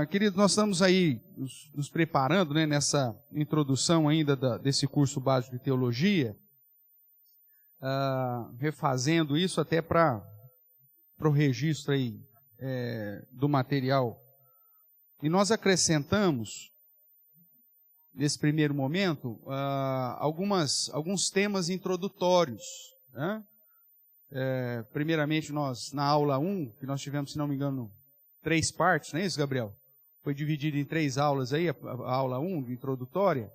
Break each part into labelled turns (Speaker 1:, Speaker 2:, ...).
Speaker 1: Queridos, nós estamos aí nos preparando, né, nessa introdução ainda desse curso básico de teologia, refazendo isso até para o registro aí, do material. E nós acrescentamos, nesse primeiro momento, alguns temas introdutórios, né? Primeiramente, nós, na aula 1, que nós tivemos, se não me engano, 3 partes, não é isso, Gabriel? Foi dividido em 3 aulas aí, a aula 1, introdutória,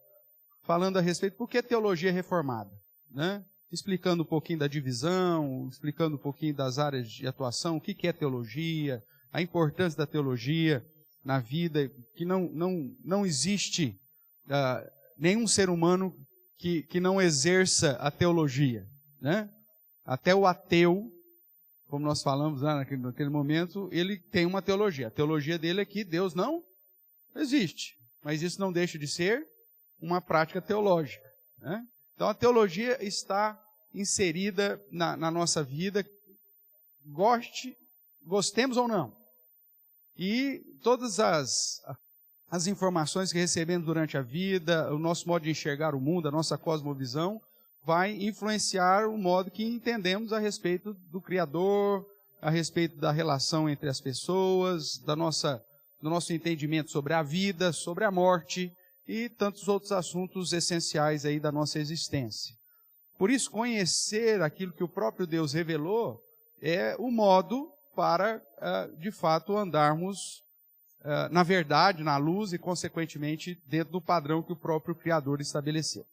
Speaker 1: falando a respeito por que teologia reformada, né? Explicando um pouquinho da divisão, explicando um pouquinho das áreas de atuação, o que é teologia, a importância da teologia na vida, que não existe nenhum ser humano que não exerça a teologia, né? Até o ateu, como nós falamos lá naquele momento, ele tem uma teologia. A teologia dele é que Deus não existe. Mas isso não deixa de ser uma prática teológica, né? Então a teologia está inserida na nossa vida, gostemos ou não. E todas as informações que recebemos durante a vida, o nosso modo de enxergar o mundo, a nossa cosmovisão, vai influenciar o modo que entendemos a respeito do Criador, a respeito da relação entre as pessoas, do nosso entendimento sobre a vida, sobre a morte e tantos outros assuntos essenciais aí da nossa existência. Por isso, conhecer aquilo que o próprio Deus revelou é o modo para, de fato, andarmos na verdade, na luz e, consequentemente, dentro do padrão que o próprio Criador estabeleceu.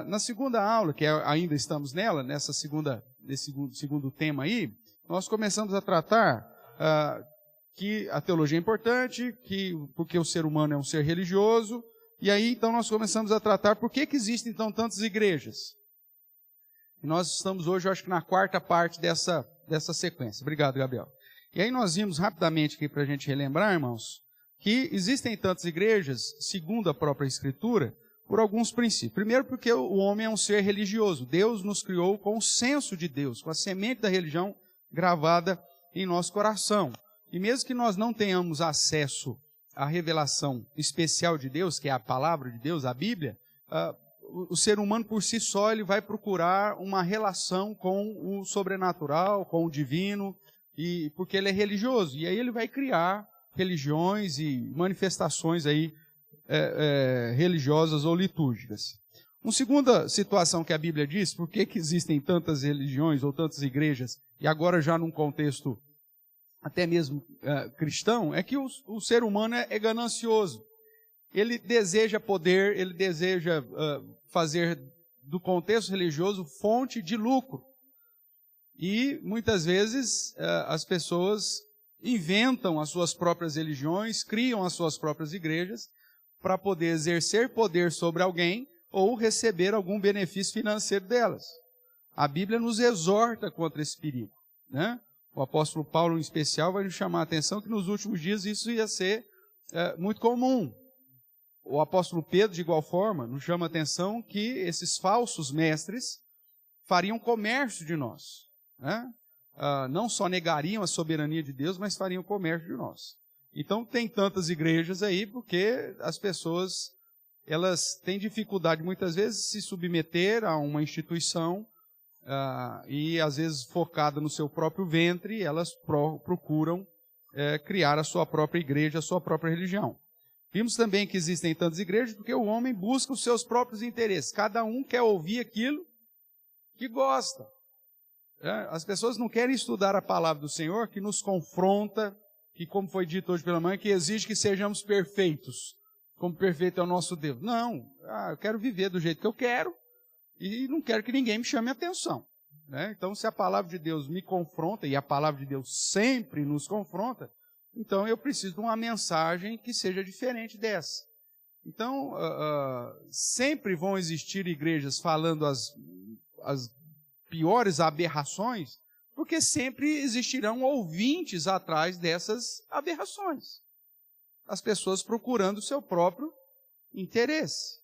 Speaker 1: Na segunda aula, que ainda estamos nela, nesse segundo tema aí, nós começamos a tratar que a teologia é importante, porque o ser humano é um ser religioso, e aí então nós começamos a tratar por que existem então tantas igrejas. E nós estamos hoje, eu acho que na 4ª parte dessa sequência. Obrigado, Gabriel. E aí nós vimos rapidamente aqui para a gente relembrar, irmãos, que existem tantas igrejas, segundo a própria Escritura, por alguns princípios. Primeiro, porque o homem é um ser religioso. Deus nos criou com o senso de Deus, com a semente da religião gravada em nosso coração. E mesmo que nós não tenhamos acesso à revelação especial de Deus, que é a palavra de Deus, a Bíblia, o ser humano por si só ele vai procurar uma relação com o sobrenatural, com o divino, porque ele é religioso. E aí ele vai criar religiões e manifestações aí, religiosas ou litúrgicas. Uma segunda situação que a Bíblia diz, por que existem tantas religiões ou tantas igrejas, e agora já num contexto até mesmo cristão, é que o ser humano é ganancioso. Ele deseja poder, ele deseja fazer do contexto religioso fonte de lucro. E muitas vezes as pessoas inventam as suas próprias religiões, criam as suas próprias igrejas, para poder exercer poder sobre alguém ou receber algum benefício financeiro delas. A Bíblia nos exorta contra esse perigo, né? O apóstolo Paulo, em especial, vai nos chamar a atenção que nos últimos dias isso ia ser muito comum. O apóstolo Pedro, de igual forma, nos chama a atenção que esses falsos mestres fariam comércio de nós, né? Não só negariam a soberania de Deus, mas fariam comércio de nós. Então tem tantas igrejas aí porque as pessoas elas têm dificuldade muitas vezes de se submeter a uma instituição e às vezes focada no seu próprio ventre, elas procuram criar a sua própria igreja, a sua própria religião. Vimos também que existem tantas igrejas porque o homem busca os seus próprios interesses. Cada um quer ouvir aquilo que gosta. As pessoas não querem estudar a palavra do Senhor, que nos confronta, que, como foi dito hoje pela manhã, que exige que sejamos perfeitos, como perfeito é o nosso Deus. Não, eu quero viver do jeito que eu quero e não quero que ninguém me chame a atenção, né? Então, se a palavra de Deus me confronta, e a palavra de Deus sempre nos confronta, então eu preciso de uma mensagem que seja diferente dessa. Então, sempre vão existir igrejas falando as piores aberrações, porque sempre existirão ouvintes atrás dessas aberrações. As pessoas procurando o seu próprio interesse.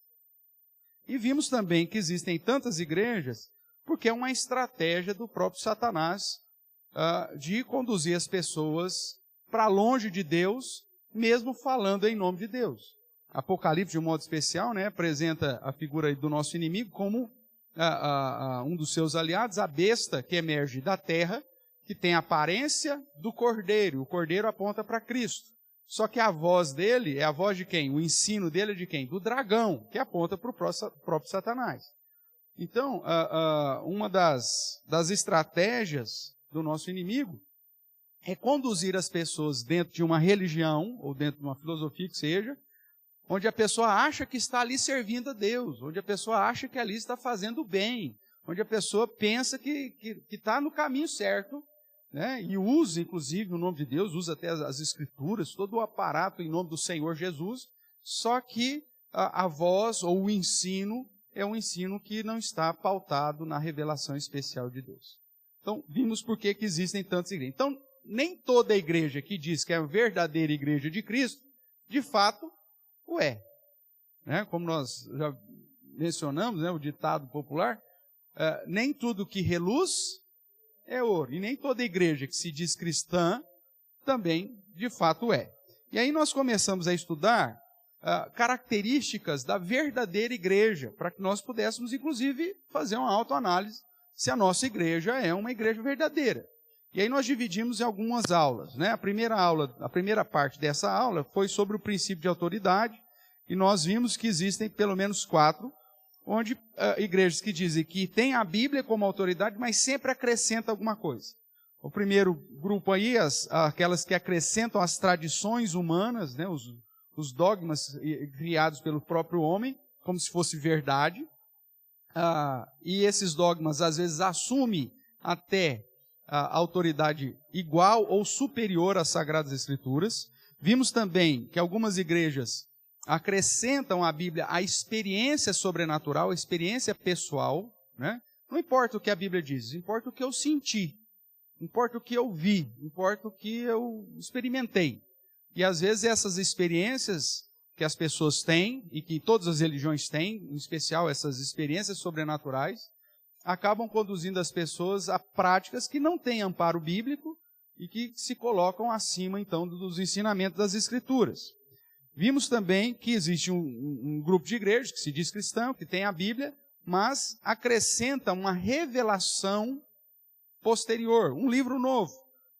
Speaker 1: E vimos também que existem tantas igrejas, porque é uma estratégia do próprio Satanás de conduzir as pessoas para longe de Deus, mesmo falando em nome de Deus. Apocalipse, de um modo especial, né, apresenta a figura do nosso inimigo como um dos seus aliados, a besta que emerge da terra, que tem a aparência do cordeiro. O cordeiro aponta para Cristo. Só que a voz dele é a voz de quem? O ensino dele é de quem? Do dragão, que aponta para o próprio Satanás. Então, uma das estratégias do nosso inimigo é conduzir as pessoas dentro de uma religião, ou dentro de uma filosofia que seja, onde a pessoa acha que está ali servindo a Deus, onde a pessoa acha que ali está fazendo bem, onde a pessoa pensa que está no caminho certo, né? E usa, inclusive, o nome de Deus, usa até as Escrituras, todo o aparato em nome do Senhor Jesus, só que a voz ou o ensino é um ensino que não está pautado na revelação especial de Deus. Então, vimos por que existem tantas igrejas. Então, nem toda igreja que diz que é a verdadeira igreja de Cristo, de fato, o é. Né? Como nós já mencionamos, né, o ditado popular, nem tudo que reluz é ouro. E nem toda igreja que se diz cristã também, de fato, é. E aí nós começamos a estudar características da verdadeira igreja, para que nós pudéssemos, inclusive, fazer uma autoanálise se a nossa igreja é uma igreja verdadeira. E aí nós dividimos em algumas aulas, né? A primeira parte dessa aula foi sobre o princípio de autoridade, e nós vimos que existem pelo menos 4, onde igrejas que dizem que tem a Bíblia como autoridade, mas sempre acrescenta alguma coisa. O primeiro grupo aí, aquelas que acrescentam as tradições humanas, né? Os dogmas criados pelo próprio homem, como se fosse verdade. E esses dogmas, às vezes, assumem até a autoridade igual ou superior às Sagradas Escrituras. Vimos também que algumas igrejas acrescentam à Bíblia a experiência sobrenatural, a experiência pessoal, né? Não importa o que a Bíblia diz, importa o que eu senti, importa o que eu vi, importa o que eu experimentei. E às vezes essas experiências que as pessoas têm, e que todas as religiões têm, em especial essas experiências sobrenaturais, acabam conduzindo as pessoas a práticas que não têm amparo bíblico e que se colocam acima, então, dos ensinamentos das Escrituras. Vimos também que existe um grupo de igrejas que se diz cristão, que tem a Bíblia, mas acrescenta uma revelação posterior, um livro novo,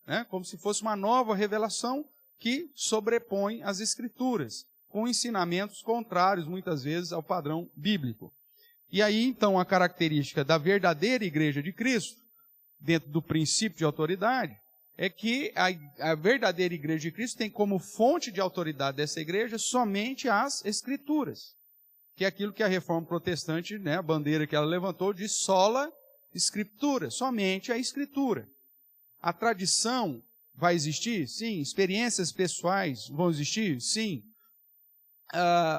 Speaker 1: né? Como se fosse uma nova revelação que sobrepõe as Escrituras, com ensinamentos contrários, muitas vezes, ao padrão bíblico. E aí, então, a característica da verdadeira igreja de Cristo, dentro do princípio de autoridade, é que a verdadeira igreja de Cristo tem como fonte de autoridade dessa igreja somente as Escrituras, que é aquilo que a Reforma Protestante, né, a bandeira que ela levantou, de sola Escritura, somente a Escritura. A tradição vai existir? Sim. Experiências pessoais vão existir? Sim.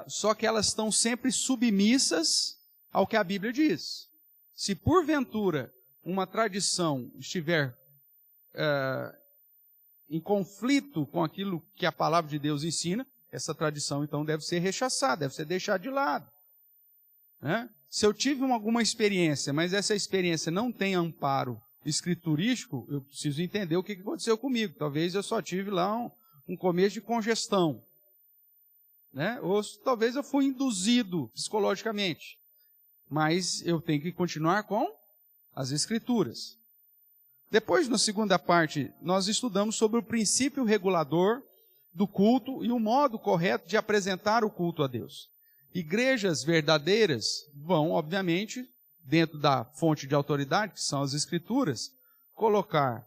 Speaker 1: Só que elas estão sempre submissas ao que a Bíblia diz. Se porventura uma tradição estiver em conflito com aquilo que a palavra de Deus ensina, essa tradição então deve ser rechaçada, deve ser deixada de lado. Né? Se eu tive alguma experiência, mas essa experiência não tem amparo escriturístico, eu preciso entender o que aconteceu comigo. Talvez eu só tive lá um começo de congestão. Né? Ou talvez eu fui induzido psicologicamente. Mas eu tenho que continuar com as Escrituras. Depois, na segunda parte, nós estudamos sobre o princípio regulador do culto e o modo correto de apresentar o culto a Deus. Igrejas verdadeiras vão, obviamente, dentro da fonte de autoridade, que são as Escrituras, colocar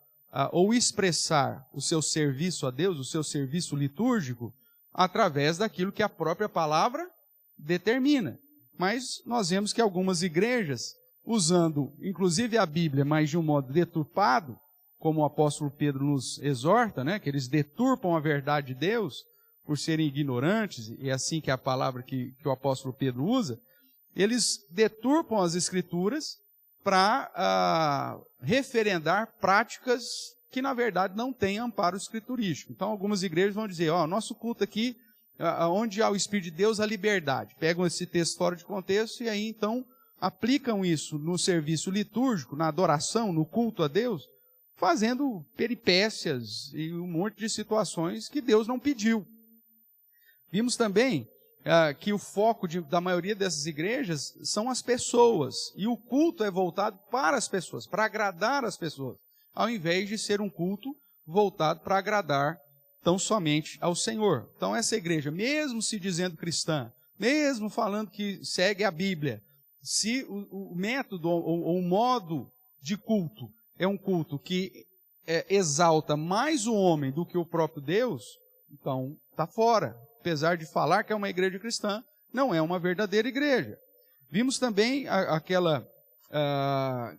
Speaker 1: ou expressar o seu serviço a Deus, o seu serviço litúrgico, através daquilo que a própria palavra determina. Mas nós vemos que algumas igrejas, usando inclusive a Bíblia, mas de um modo deturpado, como o apóstolo Pedro nos exorta, né, que eles deturpam a verdade de Deus por serem ignorantes, e é assim que é a palavra que o apóstolo Pedro usa, eles deturpam as Escrituras para referendar práticas que, na verdade, não têm amparo escriturístico. Então, algumas igrejas vão dizer, nosso culto aqui, onde há o Espírito de Deus, a liberdade. Pegam esse texto fora de contexto e aí, então, aplicam isso no serviço litúrgico, na adoração, no culto a Deus, fazendo peripécias e um monte de situações que Deus não pediu. Vimos também que o foco da maioria dessas igrejas são as pessoas, e o culto é voltado para as pessoas, para agradar as pessoas, ao invés de ser um culto voltado para agradar tão somente ao Senhor. Então essa igreja, mesmo se dizendo cristã, mesmo falando que segue a Bíblia, se o método ou o modo de culto é um culto que exalta mais o homem do que o próprio Deus, então está fora. Apesar de falar que é uma igreja cristã, não é uma verdadeira igreja. Vimos também aquela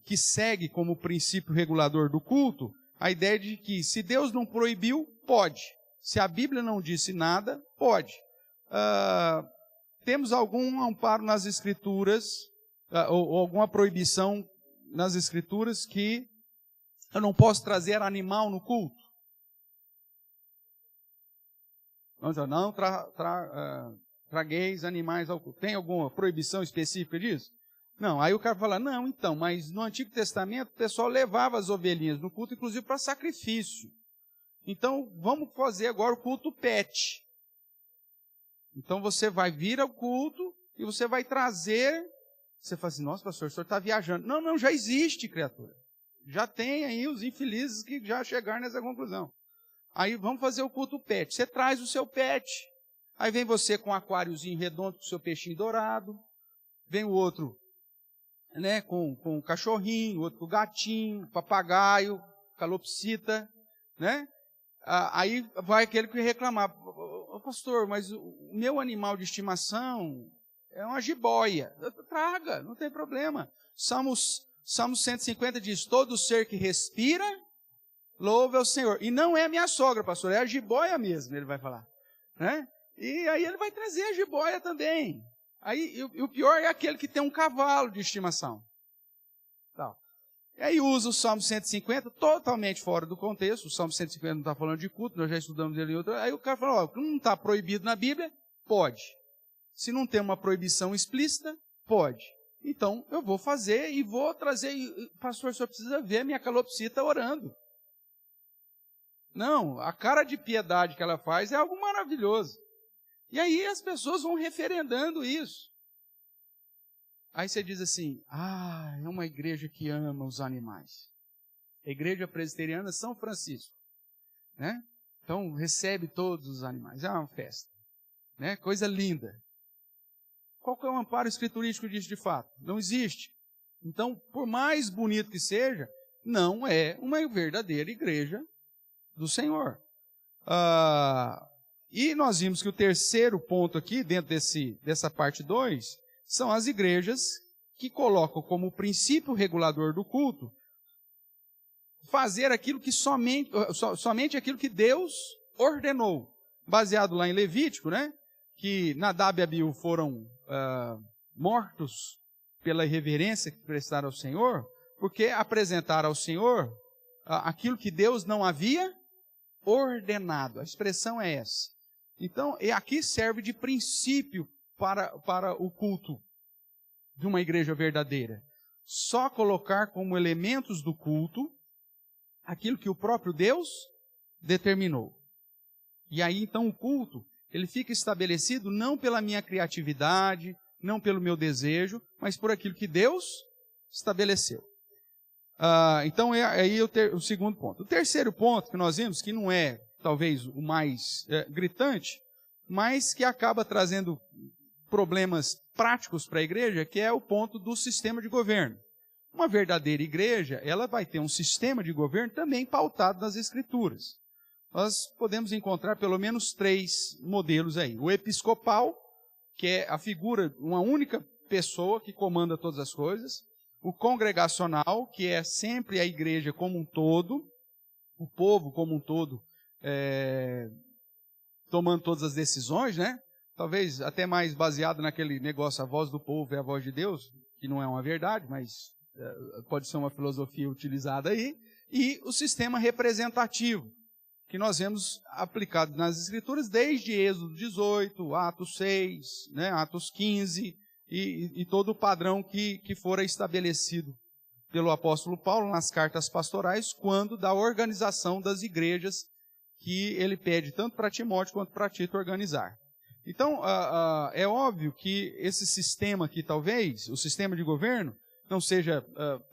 Speaker 1: que segue como princípio regulador do culto, a ideia de que se Deus não proibiu, pode. Se a Bíblia não disse nada, pode. Temos algum amparo nas Escrituras, ou alguma proibição nas Escrituras que eu não posso trazer animal no culto? Não tragueis animais ao culto. Tem alguma proibição específica disso? Não. Aí o cara fala, não, então, mas no Antigo Testamento o pessoal levava as ovelhinhas no culto, inclusive para sacrifício. Então, vamos fazer agora o culto pet. Então, você vai vir ao culto e você vai trazer... Você fala assim, nossa, pastor, o senhor está viajando. Não, já existe, criatura. Já tem aí os infelizes que já chegaram nessa conclusão. Aí vamos fazer o culto pet. Você traz o seu pet. Aí vem você com um aquáriozinho redondo com o seu peixinho dourado. Vem o outro, né, com o cachorrinho, o outro com o gatinho, papagaio, calopsita, né? Aí vai aquele que reclamar, pastor, mas o meu animal de estimação é uma jiboia. Traga, não tem problema. Salmo 150 diz, todo ser que respira, louve ao Senhor. E não é a minha sogra, pastor, é a jiboia mesmo, ele vai falar. Né? E aí ele vai trazer a jiboia também. Aí, o pior é aquele que tem um cavalo de estimação. Tal. E aí usa o Salmo 150 totalmente fora do contexto. O Salmo 150 não está falando de culto, nós já estudamos ele em outro. Aí o cara fala, não está proibido na Bíblia? Pode. Se não tem uma proibição explícita, pode. Então, eu vou fazer e vou trazer... Pastor, o senhor precisa ver a minha calopsita orando. Não, a cara de piedade que ela faz é algo maravilhoso. E aí as pessoas vão referendando isso. Aí você diz assim, é uma igreja que ama os animais. A igreja presbiteriana São Francisco. Né? Então, recebe todos os animais. É uma festa. Né? Coisa linda. Qual que é o amparo escriturístico disso de fato? Não existe. Então, por mais bonito que seja, não é uma verdadeira igreja do Senhor. E nós vimos que o terceiro ponto aqui, dentro dessa parte 2, são as igrejas que colocam como princípio regulador do culto fazer aquilo que somente aquilo que Deus ordenou. Baseado lá em Levítico, né? Que Nadab e Abiú foram mortos pela irreverência que prestaram ao Senhor, porque apresentaram ao Senhor aquilo que Deus não havia ordenado. A expressão é essa. Então, aqui serve de princípio para o culto de uma igreja verdadeira. Só colocar como elementos do culto aquilo que o próprio Deus determinou. E aí, então, o culto, ele fica estabelecido não pela minha criatividade, não pelo meu desejo, mas por aquilo que Deus estabeleceu. Então, é aí o segundo ponto. O terceiro ponto que nós vimos, que não é talvez o mais gritante, mas que acaba trazendo problemas práticos para a igreja, que é o ponto do sistema de governo. Uma verdadeira igreja, ela vai ter um sistema de governo também pautado nas Escrituras. Nós podemos encontrar pelo menos 3 modelos aí. O episcopal, que é a figura, uma única pessoa que comanda todas as coisas. O congregacional, que é sempre a igreja como um todo, o povo como um todo, tomando todas as decisões, né? Talvez até mais baseado naquele negócio, a voz do povo é a voz de Deus, que não é uma verdade, mas pode ser uma filosofia utilizada aí. E o sistema representativo, que nós vemos aplicado nas Escrituras desde Êxodo 18, Atos 6, né, Atos 15, e todo o padrão que fora estabelecido pelo apóstolo Paulo nas cartas pastorais, quando da organização das igrejas que ele pede tanto para Timóteo quanto para Tito organizar. Então, é óbvio que esse sistema aqui, talvez, o sistema de governo, não seja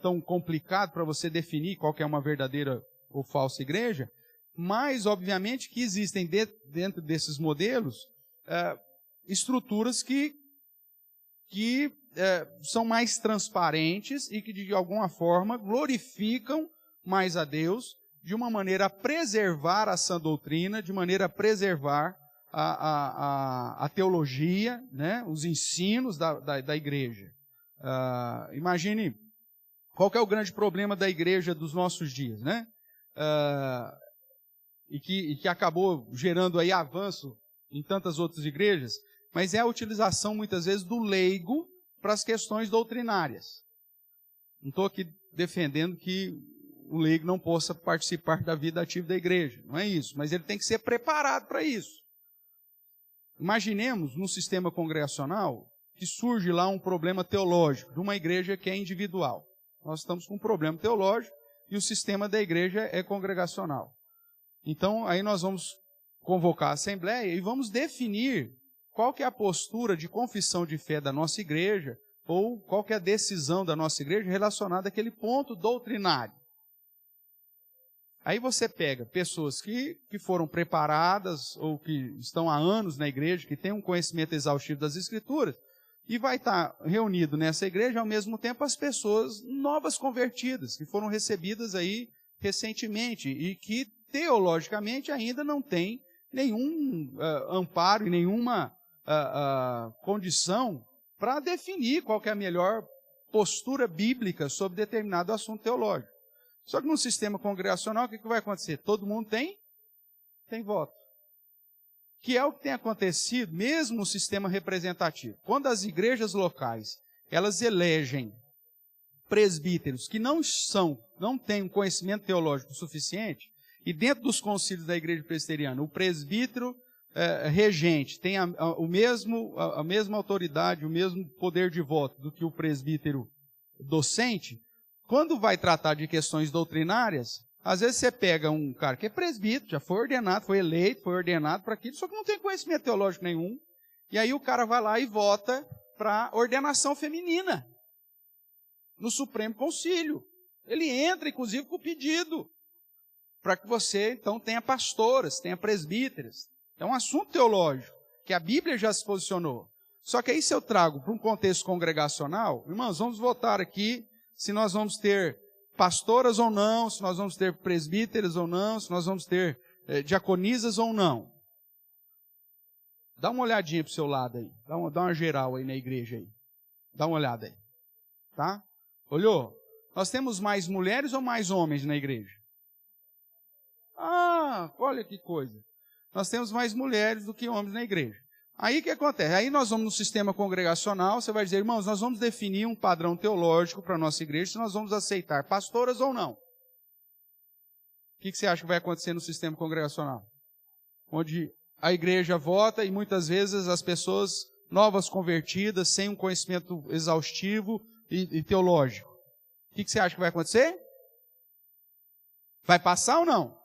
Speaker 1: tão complicado para você definir qual que é uma verdadeira ou falsa igreja, mas, obviamente, que existem dentro desses modelos estruturas que são mais transparentes e que, de alguma forma, glorificam mais a Deus, de uma maneira a preservar a sã doutrina, de maneira a preservar a teologia, né, os ensinos da igreja. Imagine qual que é o grande problema da igreja dos nossos dias, né? E que acabou gerando aí avanço em tantas outras igrejas, mas é a utilização, muitas vezes, do leigo para as questões doutrinárias. Não estou aqui defendendo que o leigo não possa participar da vida ativa da igreja, não é isso, mas ele tem que ser preparado para isso. Imaginemos, num sistema congregacional, que surge lá um problema teológico de uma igreja que é individual. Nós estamos com um problema teológico e o sistema da igreja é congregacional. Então, aí nós vamos convocar a assembleia e vamos definir qual que é a postura de confissão de fé da nossa igreja ou qual que é a decisão da nossa igreja relacionada àquele ponto doutrinário. Aí você pega pessoas que foram preparadas ou que estão há anos na igreja, que têm um conhecimento exaustivo das Escrituras, e vai estar reunido nessa igreja ao mesmo tempo as pessoas novas convertidas, que foram recebidas aí recentemente e que teologicamente ainda não têm nenhum amparo e nenhuma condição para definir qual que é a melhor postura bíblica sobre determinado assunto teológico. Só que no sistema congregacional, o que vai acontecer? Todo mundo tem voto. Que é o que tem acontecido mesmo no sistema representativo. Quando as igrejas locais, elas elegem presbíteros que não têm um conhecimento teológico suficiente, e dentro dos concílios da igreja presbiteriana, o presbítero regente tem a mesma autoridade, o mesmo poder de voto do que o presbítero docente. Quando vai tratar de questões doutrinárias, às vezes você pega um cara que é presbítero, já foi ordenado, foi eleito, foi ordenado para aquilo, só que não tem conhecimento teológico nenhum, e aí o cara vai lá e vota para ordenação feminina no Supremo Concílio. Ele entra, inclusive, com o pedido para que você, então, tenha pastoras, tenha presbíteras. É um assunto teológico, que a Bíblia já se posicionou. Só que aí se eu trago para um contexto congregacional, irmãos, vamos votar aqui se nós vamos ter pastoras ou não, se nós vamos ter presbíteros ou não, se nós vamos ter diaconisas ou não. Dá uma olhadinha para o seu lado aí. Dá uma geral aí na igreja aí. Dá uma olhada aí. Tá? Olhou? Nós temos mais mulheres ou mais homens na igreja? Ah, olha que coisa. Nós temos mais mulheres do que homens na igreja. Aí o que acontece? Aí nós vamos no sistema congregacional, você vai dizer, irmãos, nós vamos definir um padrão teológico para a nossa igreja, se nós vamos aceitar pastoras ou não. O que você acha que vai acontecer no sistema congregacional? Onde a igreja vota e muitas vezes as pessoas novas convertidas, sem um conhecimento exaustivo e teológico. O que você acha que vai acontecer? Vai passar ou não?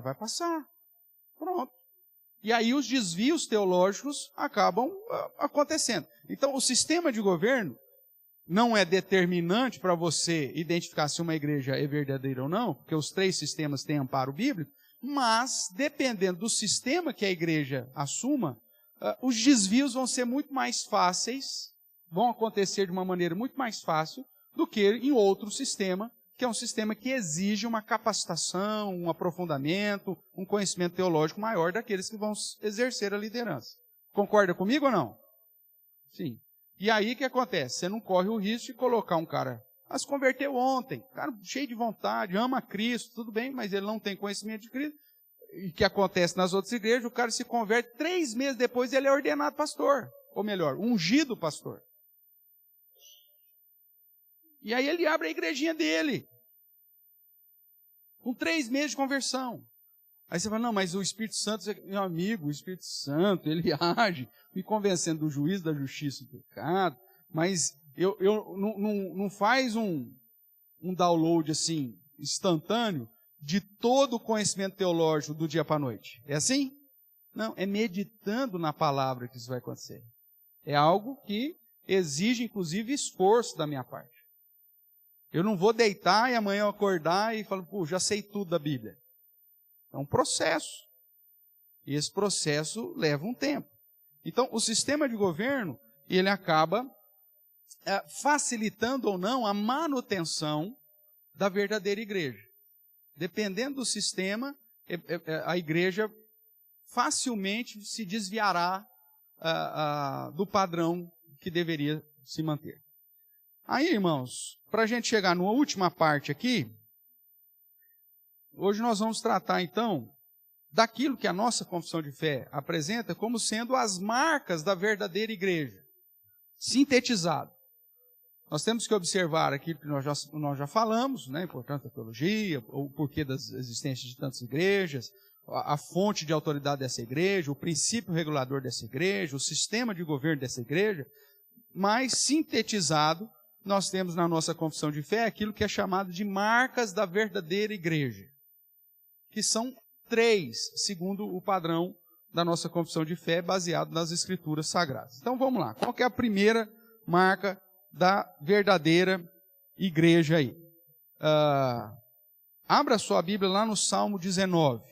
Speaker 1: Vai passar. Pronto. E aí os desvios teológicos acabam acontecendo. Então, o sistema de governo não é determinante para você identificar se uma igreja é verdadeira ou não, porque os três sistemas têm amparo bíblico, mas, dependendo do sistema que a igreja assuma, os desvios vão ser muito mais fáceis, vão acontecer de uma maneira muito mais fácil do que em outro sistema, que é um sistema que exige uma capacitação, um aprofundamento, um conhecimento teológico maior daqueles que vão exercer a liderança. Concorda comigo ou não? Sim. E aí o que acontece? Você não corre o risco de colocar um cara, se converteu ontem, cara cheio de vontade, ama Cristo, tudo bem, mas ele não tem conhecimento de Cristo. E o que acontece nas outras igrejas, o cara se converte, 3 meses depois ele é ordenado pastor. Ou melhor, ungido pastor. E aí ele abre a igrejinha dele. Com 3 meses de conversão. Aí você fala, não, mas o Espírito Santo, meu amigo, o Espírito Santo, ele age, me convencendo do juízo, da justiça e do pecado, mas não faz um download assim, instantâneo, de todo o conhecimento teológico do dia para a noite. É assim? Não, é meditando na palavra que isso vai acontecer. É algo que exige, inclusive, esforço da minha parte. Eu não vou deitar e amanhã eu acordar e falar, pô, já sei tudo da Bíblia. É um processo. E esse processo leva um tempo. Então, o sistema de governo, ele acaba facilitando ou não a manutenção da verdadeira igreja. Dependendo do sistema, a igreja facilmente se desviará do padrão que deveria se manter. Aí, irmãos, para a gente chegar numa última parte aqui, hoje nós vamos tratar, então, daquilo que a nossa confissão de fé apresenta como sendo as marcas da verdadeira igreja. Sintetizado. Nós temos que observar aquilo que nós já falamos, né, a importância da teologia, o porquê das existências de tantas igrejas, a fonte de autoridade dessa igreja, o princípio regulador dessa igreja, o sistema de governo dessa igreja, mas sintetizado, nós temos na nossa confissão de fé aquilo que é chamado de marcas da verdadeira igreja, que são 3, segundo o padrão da nossa confissão de fé, baseado nas Escrituras Sagradas. Então vamos lá, qual que é a primeira marca da verdadeira igreja aí? Abra sua Bíblia lá no Salmo 19.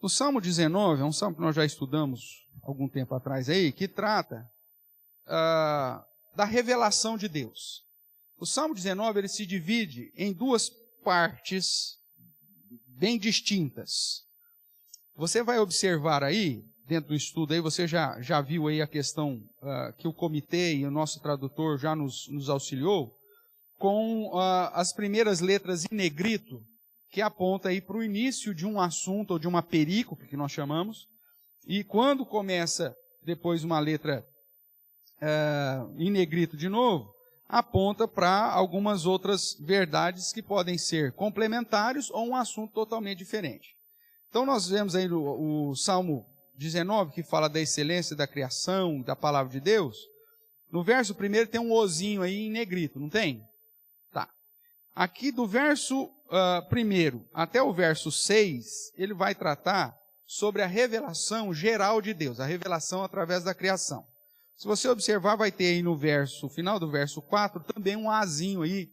Speaker 1: O Salmo 19 é um salmo que nós já estudamos algum tempo atrás aí, que trata da revelação de Deus. O Salmo 19 ele se divide em 2 partes bem distintas. Você vai observar aí, dentro do estudo aí, você já viu aí a questão que o comitê e o nosso tradutor já nos auxiliou, com as primeiras letras em negrito, que aponta aí para o início de um assunto, ou de uma perícope, que nós chamamos, e quando começa depois uma letra em negrito de novo, aponta para algumas outras verdades que podem ser complementares ou um assunto totalmente diferente. Então nós vemos aí o Salmo 19, que fala da excelência da criação, da palavra de Deus. No verso 1 tem um ozinho aí em negrito, não tem? Tá. Aqui do verso 1 até o verso 6, ele vai tratar sobre a revelação geral de Deus, a revelação através da criação. Se você observar, vai ter aí no final do verso 4, também um azinho aí,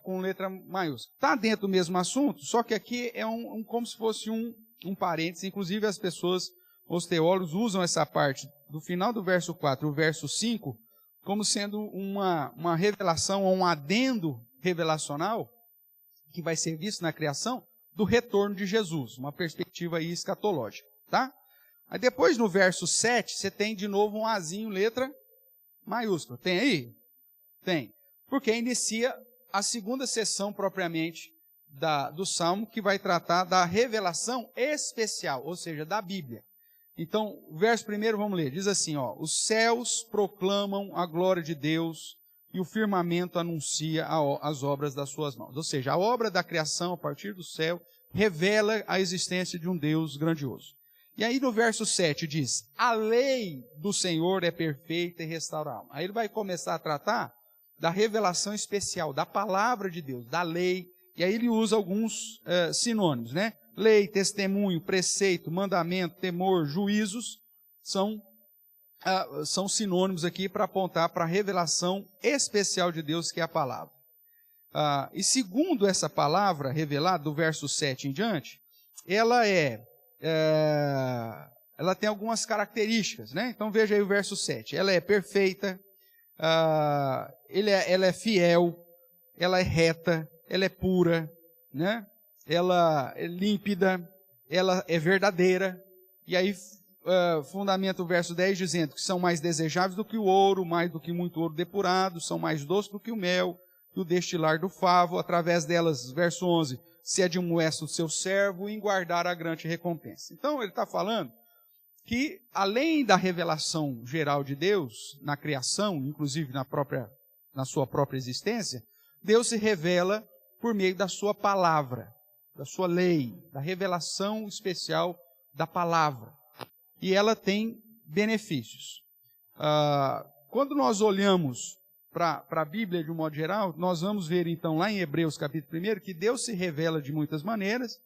Speaker 1: com letra maiúscula. Está dentro do mesmo assunto, só que aqui é como se fosse um parênteses. Inclusive as pessoas, os teólogos, usam essa parte do final do verso 4 e o verso 5 como sendo uma revelação ou um adendo revelacional que vai ser visto na criação do retorno de Jesus, uma perspectiva aí escatológica, tá? Aí depois no verso 7, você tem de novo um azinho, letra maiúscula. Tem aí? Tem. Porque inicia a segunda sessão propriamente do Salmo, que vai tratar da revelação especial, ou seja, da Bíblia. Então, o verso 1, vamos ler, diz assim, os céus proclamam a glória de Deus e o firmamento anuncia as obras das suas mãos. Ou seja, a obra da criação a partir do céu revela a existência de um Deus grandioso. E aí no verso 7 diz, a lei do Senhor é perfeita e restaura a alma. Aí ele vai começar a tratar da revelação especial, da palavra de Deus, da lei. E aí ele usa alguns sinônimos, né? Lei, testemunho, preceito, mandamento, temor, juízos, são sinônimos aqui para apontar para a revelação especial de Deus, que é a palavra. E segundo essa palavra revelada, do verso 7 em diante, ela tem algumas características, né? Então veja aí o verso 7. Ela é perfeita, ela é fiel, ela é reta, ela é pura, né? Ela é límpida, ela é verdadeira. E aí fundamenta o verso 10 dizendo que são mais desejáveis do que o ouro, mais do que muito ouro depurado, são mais doces do que o mel, do destilar do favo. Através delas, verso 11, se admoesta o seu servo em guardar a grande recompensa. Então ele está falando que, além da revelação geral de Deus na criação, inclusive na sua própria existência, Deus se revela por meio da sua palavra, da sua lei, da revelação especial da palavra. E ela tem benefícios. Quando nós olhamos para a Bíblia de um modo geral, nós vamos ver então lá em Hebreus capítulo 1 que Deus se revela de muitas maneiras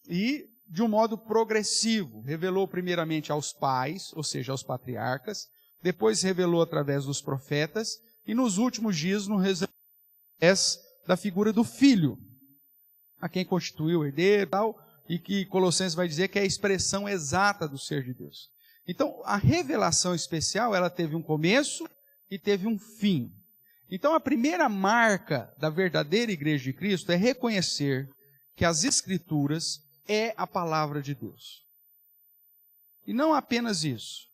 Speaker 1: e de um modo progressivo. Revelou primeiramente aos pais, ou seja, aos patriarcas, depois revelou através dos profetas e nos últimos dias nos revelou através da figura do Filho, a quem constituiu o herdeiro e tal, e que Colossenses vai dizer que é a expressão exata do ser de Deus. Então, a revelação especial, ela teve um começo e teve um fim. Então, a primeira marca da verdadeira igreja de Cristo é reconhecer que as Escrituras é a palavra de Deus. E não apenas isso.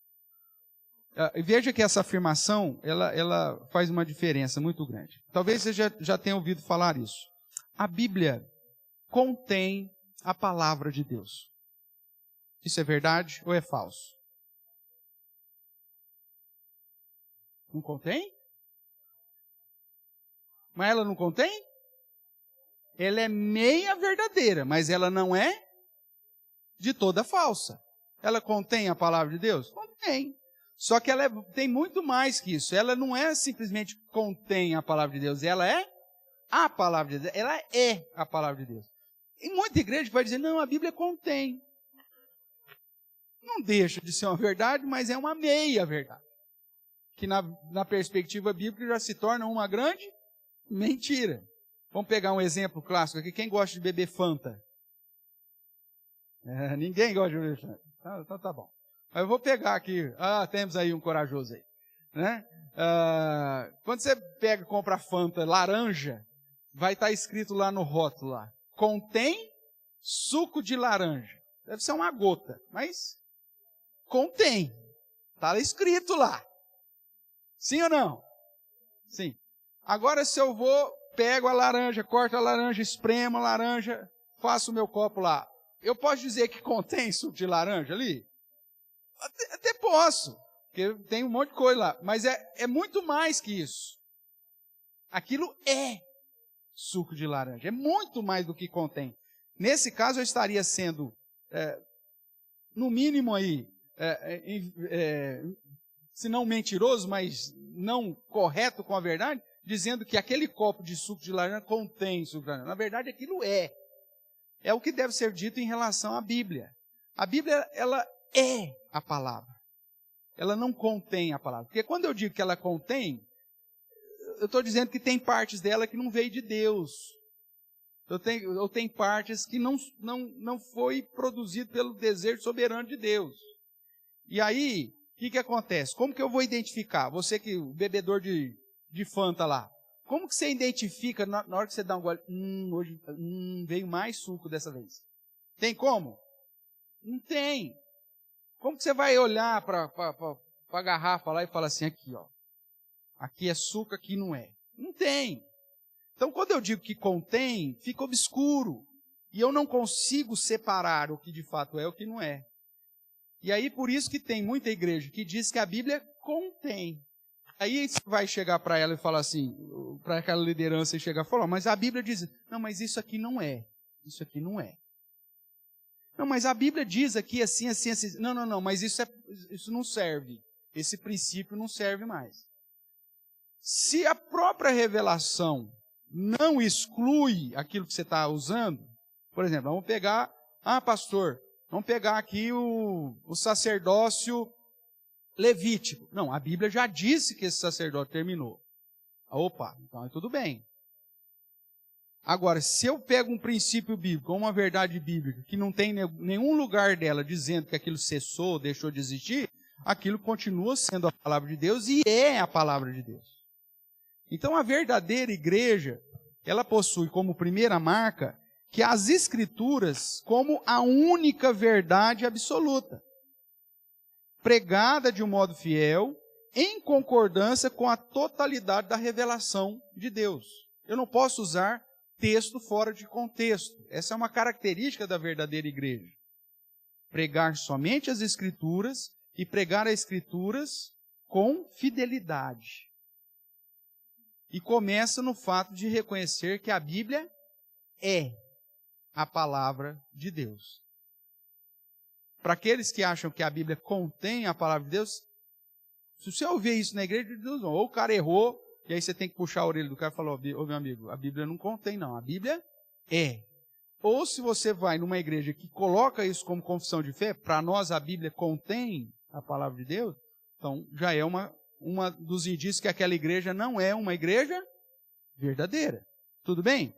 Speaker 1: Veja que essa afirmação, ela faz uma diferença muito grande. Talvez você já tenha ouvido falar isso. A Bíblia contém a palavra de Deus. Isso é verdade ou é falso? Não contém? Mas ela não contém? Ela é meia verdadeira, mas ela não é de toda falsa. Ela contém a palavra de Deus? Contém. Só que ela tem muito mais que isso. Ela não é simplesmente contém a palavra de Deus, ela é a palavra de Deus. Ela é a palavra de Deus. E muita igreja vai dizer, não, a Bíblia contém. Não deixa de ser uma verdade, mas é uma meia verdade. Que na perspectiva bíblica já se torna uma grande mentira. Vamos pegar um exemplo clássico aqui. Quem gosta de beber Fanta? Ninguém gosta de beber Fanta. Então tá bom. Mas eu vou pegar aqui. Temos aí um corajoso aí. Né? Quando você pega e compra Fanta laranja, vai estar escrito lá no rótulo lá. Contém suco de laranja. Deve ser uma gota, mas contém. Está escrito lá. Sim ou não? Sim. Agora se eu pego a laranja, corto a laranja, espremo a laranja, faço o meu copo lá. Eu posso dizer que contém suco de laranja ali? Até posso, porque tem um monte de coisa lá. Mas é muito mais que isso. Aquilo é suco de laranja. É muito mais do que contém. Nesse caso, eu estaria sendo, no mínimo aí, se não mentiroso, mas não correto com a verdade, dizendo que aquele copo de suco de laranja contém suco de laranja. Na verdade, aquilo é. É o que deve ser dito em relação à Bíblia. A Bíblia, ela é a palavra. Ela não contém a palavra. Porque quando eu digo que ela contém, eu estou dizendo que tem partes dela que não veio de Deus. Eu tenho partes que não foi produzido pelo desejo soberano de Deus. E aí, o que acontece? Como que eu vou identificar? Você que o bebedor de Fanta lá. Como que você identifica na hora que você dá um gole? Hoje veio mais suco dessa vez. Tem como? Não tem. Como que você vai olhar para a garrafa lá e falar assim, aqui, ó. Aqui é suco, aqui não é. Não tem. Então, quando eu digo que contém, fica obscuro. E eu não consigo separar o que de fato é e o que não é. E aí, por isso que tem muita igreja que diz que a Bíblia contém. Aí você vai chegar para ela e falar assim, para aquela liderança e chegar e falar, mas a Bíblia diz, não, mas isso aqui não é. Isso aqui não é. Não, mas a Bíblia diz aqui assim, assim, assim. Não, mas isso não serve. Esse princípio não serve mais. Se a própria revelação não exclui aquilo que você está usando, por exemplo, vamos pegar, pastor, vamos pegar aqui o sacerdócio levítico. Não, a Bíblia já disse que esse sacerdócio terminou. Opa, então é tudo bem. Agora, se eu pego um princípio bíblico, ou uma verdade bíblica, que não tem nenhum lugar dela dizendo que aquilo cessou, deixou de existir, aquilo continua sendo a palavra de Deus e é a palavra de Deus. Então, a verdadeira igreja, ela possui como primeira marca que as Escrituras como a única verdade absoluta, pregada de um modo fiel, em concordância com a totalidade da revelação de Deus. Eu não posso usar texto fora de contexto. Essa é uma característica da verdadeira igreja. Pregar somente as Escrituras e pregar as Escrituras com fidelidade. E começa no fato de reconhecer que a Bíblia é a palavra de Deus. Para aqueles que acham que a Bíblia contém a palavra de Deus, se você ouvir isso na igreja, Deus, ou o cara errou, E aí você tem que puxar a orelha do cara e falar, ô meu amigo, a Bíblia não contém não, a Bíblia é. Ou se você vai numa igreja que coloca isso como confissão de fé, para nós a Bíblia contém a palavra de Deus, então já é uma dos indícios que aquela igreja não é uma igreja verdadeira. Tudo bem?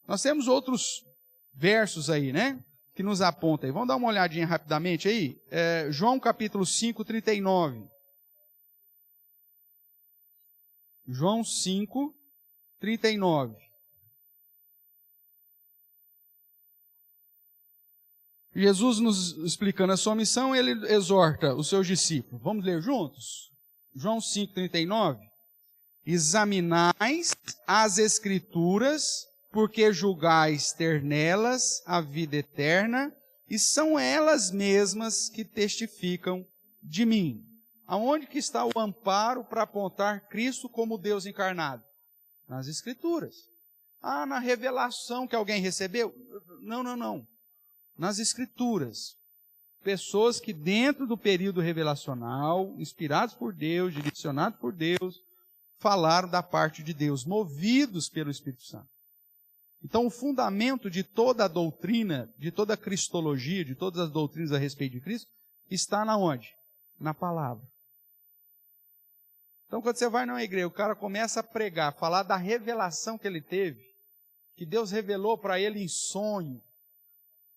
Speaker 1: Nós temos outros versos aí, né? Que nos apontam aí. Vamos dar uma olhadinha rapidamente aí? João capítulo 5, 39. João 5, 39. Jesus nos explicando a sua missão, ele exorta os seus discípulos. Vamos ler juntos? João 5, 39. Examinais as Escrituras, porque julgais ter nelas a vida eterna, e são elas mesmas que testificam de mim. Aonde que está o amparo para apontar Cristo como Deus encarnado? Nas Escrituras. Ah, na revelação que alguém recebeu? Não. Nas Escrituras. Pessoas que dentro do período revelacional, inspirados por Deus, direcionados por Deus, falaram da parte de Deus, movidos pelo Espírito Santo. Então, o fundamento de toda a doutrina, de toda a cristologia, de todas as doutrinas a respeito de Cristo, está na onde? Na palavra. Então, quando você vai numa igreja, o cara começa a pregar, falar da revelação que ele teve, que Deus revelou para ele em sonho,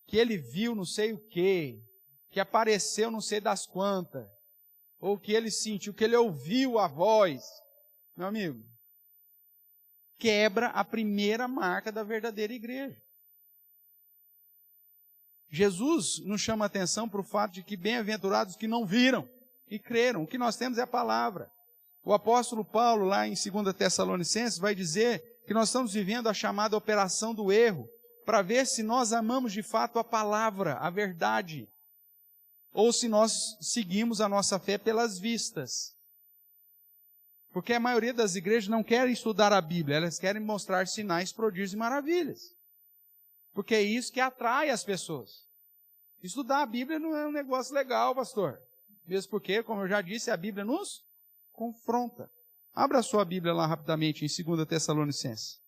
Speaker 1: que ele viu não sei o quê, que apareceu não sei das quantas, ou que ele sentiu, que ele ouviu a voz. Meu amigo, quebra a primeira marca da verdadeira igreja. Jesus nos chama a atenção para o fato de que bem-aventurados que não viram e creram. O que nós temos é a palavra. O apóstolo Paulo, lá em 2 Tessalonicenses, vai dizer que nós estamos vivendo a chamada operação do erro, para ver se nós amamos de fato a palavra, a verdade, ou se nós seguimos a nossa fé pelas vistas. Porque a maioria das igrejas não querem estudar a Bíblia, elas querem mostrar sinais, prodígios e maravilhas. Porque é isso que atrai as pessoas. Estudar a Bíblia não é um negócio legal, pastor. Mesmo porque, como eu já disse, a Bíblia nos confronta. Abra a sua Bíblia lá rapidamente em 2 Tessalonicenses.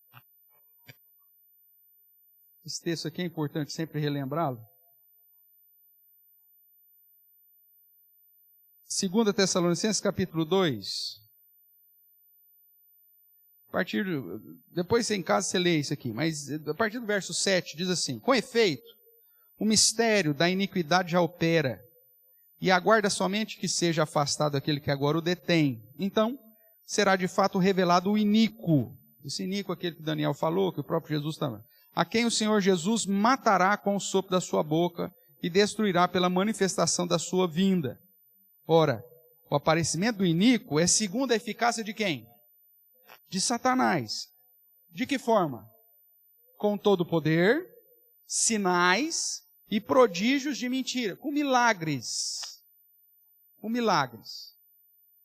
Speaker 1: Esse texto aqui é importante sempre relembrá-lo. 2 Tessalonicenses capítulo 2. Depois você em casa você lê isso aqui, mas a partir do verso 7 diz assim: com efeito, o mistério da iniquidade já opera, e aguarda somente que seja afastado aquele que agora o detém. Então, será de fato revelado o iníquo. Esse iníquo, aquele que Daniel falou, que o próprio Jesus também. A quem o Senhor Jesus matará com o sopro da sua boca e destruirá pela manifestação da sua vinda. Ora, o aparecimento do iníquo é segundo a eficácia de quem? De Satanás. De que forma? Com todo poder, sinais e prodígios de mentira. Com milagres. Com milagres.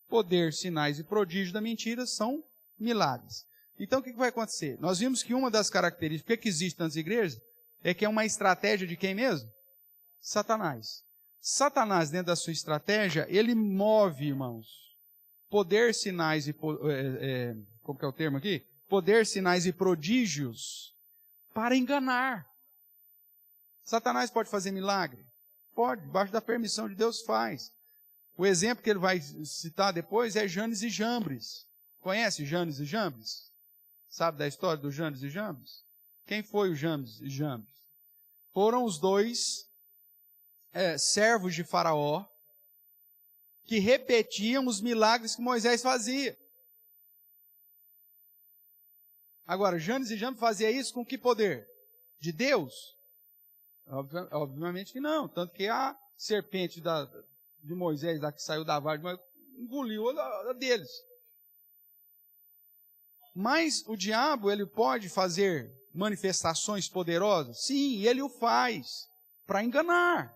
Speaker 1: Poder, sinais e prodígios da mentira são milagres. Então o que vai acontecer? Nós vimos que uma das características que existe nas igrejas é que é uma estratégia de quem mesmo? Satanás. Satanás, dentro da sua estratégia, ele move, irmãos, poder, sinais e... como que é o termo aqui? Poder, sinais e prodígios para enganar. Satanás pode fazer milagre? Pode, debaixo da permissão de Deus faz. O exemplo que ele vai citar depois é Janes e Jambres. Conhece Janes e Jambres? Sabe da história do Janes e Jambres? Quem foi o Janes e Jambres? Foram os dois servos de Faraó que repetiam os milagres que Moisés fazia. Agora, Janes e Jambres fazia isso com que poder? De Deus? Obviamente que não. Tanto que a serpente de Moisés, lá que saiu da vara de Moisés, engoliu a deles. Mas o diabo, ele pode fazer manifestações poderosas? Sim, e ele o faz para enganar.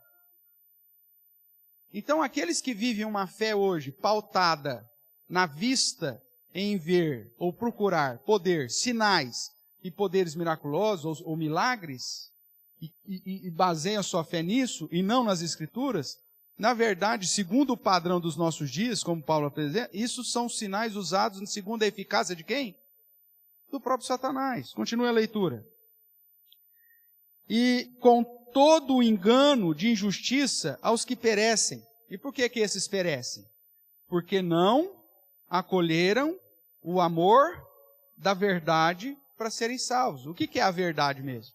Speaker 1: Então, aqueles que vivem uma fé hoje pautada na vista em ver ou procurar poder, sinais e poderes miraculosos ou milagres, e baseiam a sua fé nisso e não nas Escrituras, na verdade, segundo o padrão dos nossos dias, como Paulo apresenta, isso são sinais usados segundo a eficácia de quem? Do próprio Satanás. Continue a leitura. E com todo o engano de injustiça aos que perecem. E por que esses perecem? Porque não acolheram o amor da verdade para serem salvos. O que é a verdade mesmo?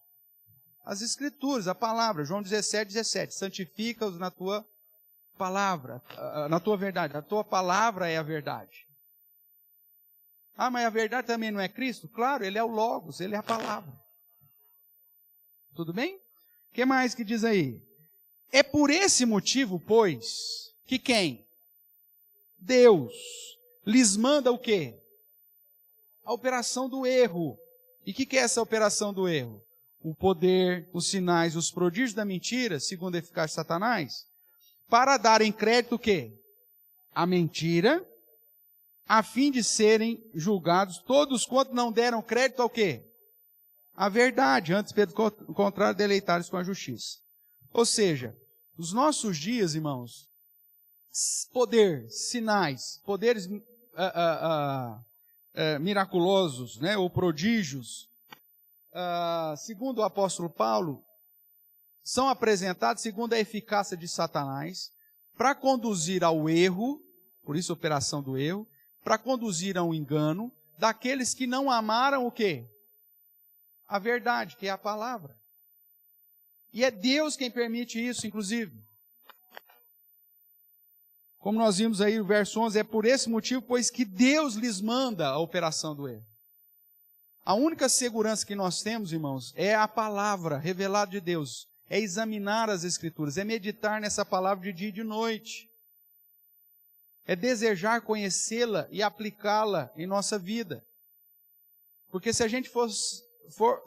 Speaker 1: As Escrituras, a palavra, João 17:17. Santifica-os na tua palavra, na tua verdade. A tua palavra é a verdade. Ah, mas a verdade também não é Cristo? Claro, ele é o Logos, ele é a palavra. Tudo bem? O que mais que diz aí? É por esse motivo, pois, que quem? Deus lhes manda o quê? A operação do erro. E o que é essa operação do erro? O poder, os sinais, os prodígios da mentira, segundo a eficácia de Satanás, para darem crédito o quê? A mentira, a fim de serem julgados todos quanto não deram crédito ao quê? A verdade, antes pelo contrário, deleitados com a justiça. Ou seja, nos nossos dias, irmãos, poder, sinais, poderes miraculosos, né, ou prodígios, segundo o apóstolo Paulo, são apresentados segundo a eficácia de Satanás, para conduzir ao erro, por isso a operação do erro, para conduzir ao engano daqueles que não amaram o quê? A verdade, que é a palavra. E é Deus quem permite isso, inclusive. Como nós vimos aí no verso 11, é por esse motivo, pois que Deus lhes manda a operação do erro. A única segurança que nós temos, irmãos, é a palavra revelada de Deus. É examinar as Escrituras, é meditar nessa palavra de dia e de noite. É desejar conhecê-la e aplicá-la em nossa vida. Porque se a gente for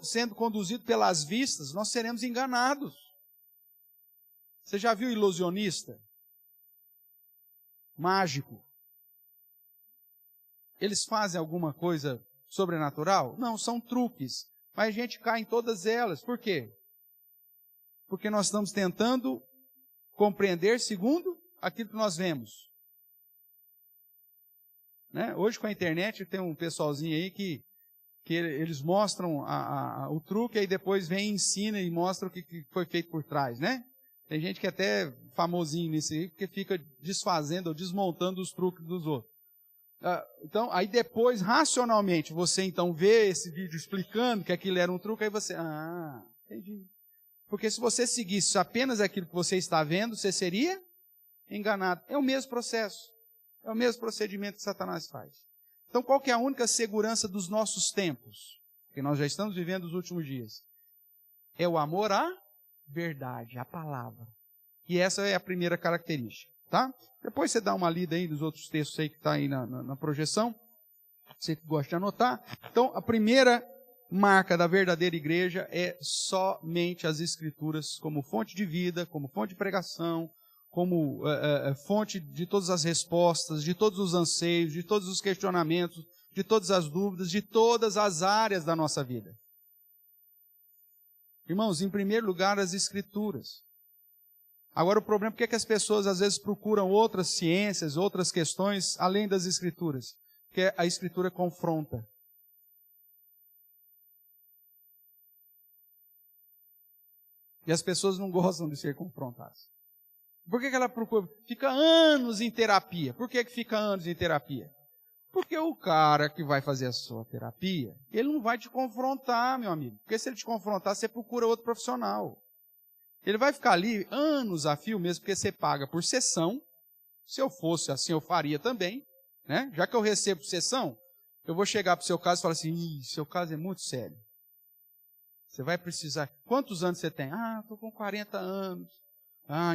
Speaker 1: sendo conduzido pelas vistas, nós seremos enganados. Você já viu ilusionista? Mágico? Eles fazem alguma coisa sobrenatural? Não, são truques. Mas a gente cai em todas elas. Por quê? Porque nós estamos tentando compreender segundo aquilo que nós vemos. Né? Hoje com a internet tem um pessoalzinho aí que eles mostram o truque, aí depois vem e ensina e mostra o que foi feito por trás, né? Tem gente que é até famosinho nisso aí, porque fica desfazendo ou desmontando os truques dos outros. Então, aí depois, racionalmente, você então vê esse vídeo explicando que aquilo era um truque, aí você, entendi. Porque se você seguisse apenas aquilo que você está vendo, você seria enganado. É o mesmo processo. É o mesmo procedimento que Satanás faz. Então, qual que é a única segurança dos nossos tempos? Que nós já estamos vivendo os últimos dias. É o amor à verdade, à palavra. E essa é a primeira característica, tá? Depois você dá uma lida aí nos outros textos aí que está aí na projeção. Você que gosta de anotar. Então, a primeira marca da verdadeira igreja é somente as Escrituras como fonte de vida, como fonte de pregação, como fonte de todas as respostas, de todos os anseios, de todos os questionamentos, de todas as dúvidas, de todas as áreas da nossa vida. Irmãos, em primeiro lugar, as Escrituras. Agora, o problema é que as pessoas às vezes procuram outras ciências, outras questões, além das Escrituras. Porque a Escritura confronta. E as pessoas não gostam de ser confrontadas. Por que ela procura? Fica anos em terapia. Por que fica anos em terapia? Porque o cara que vai fazer a sua terapia, ele não vai te confrontar, meu amigo. Porque se ele te confrontar, você procura outro profissional. Ele vai ficar ali anos a fio mesmo, porque você paga por sessão. Se eu fosse assim, eu faria também. Né? Já que eu recebo sessão, eu vou chegar para o seu caso e falar assim, seu caso é muito sério. Você vai precisar... Quantos anos você tem? Estou com 40 anos.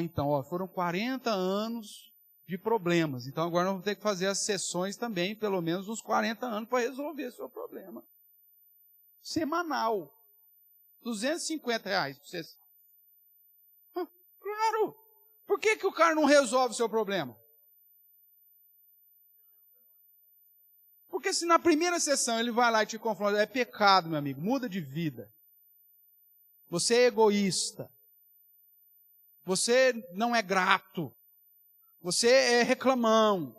Speaker 1: Então, foram 40 anos de problemas. Então, agora nós vamos ter que fazer as sessões também, pelo menos uns 40 anos, para resolver o seu problema. Semanal. R$250 por sessão. Claro! Por que o cara não resolve o seu problema? Porque se na primeira sessão ele vai lá e te confronta, é pecado, meu amigo, muda de vida. Você é egoísta. Você não é grato. Você é reclamão.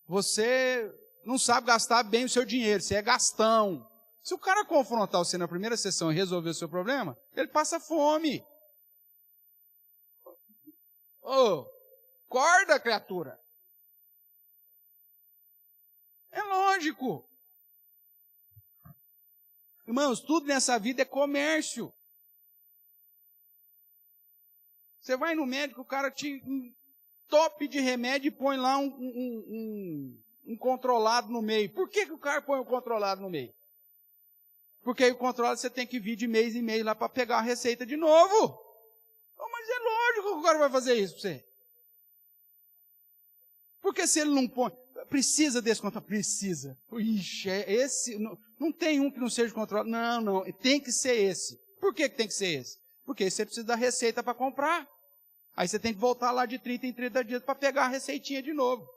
Speaker 1: Você não sabe gastar bem o seu dinheiro, você é gastão. Se o cara confrontar você na primeira sessão e resolver o seu problema, ele passa fome. Ô, acorda, criatura. É lógico. Irmãos, tudo nessa vida é comércio. Você vai no médico, o cara te top de remédio e põe lá um controlado no meio. Por que o cara põe o controlado no meio? Porque aí o controlado você tem que vir de mês em mês lá para pegar a receita de novo. Oh, mas é lógico que o cara vai fazer isso para você. Porque se ele não põe... Precisa desse controle? Precisa. Ixi, esse... Não tem um que não seja controlado. Não. Tem que ser esse. Por que tem que ser esse? Porque você precisa da receita para comprar. Aí você tem que voltar lá de 30 em 30 dias para pegar a receitinha de novo.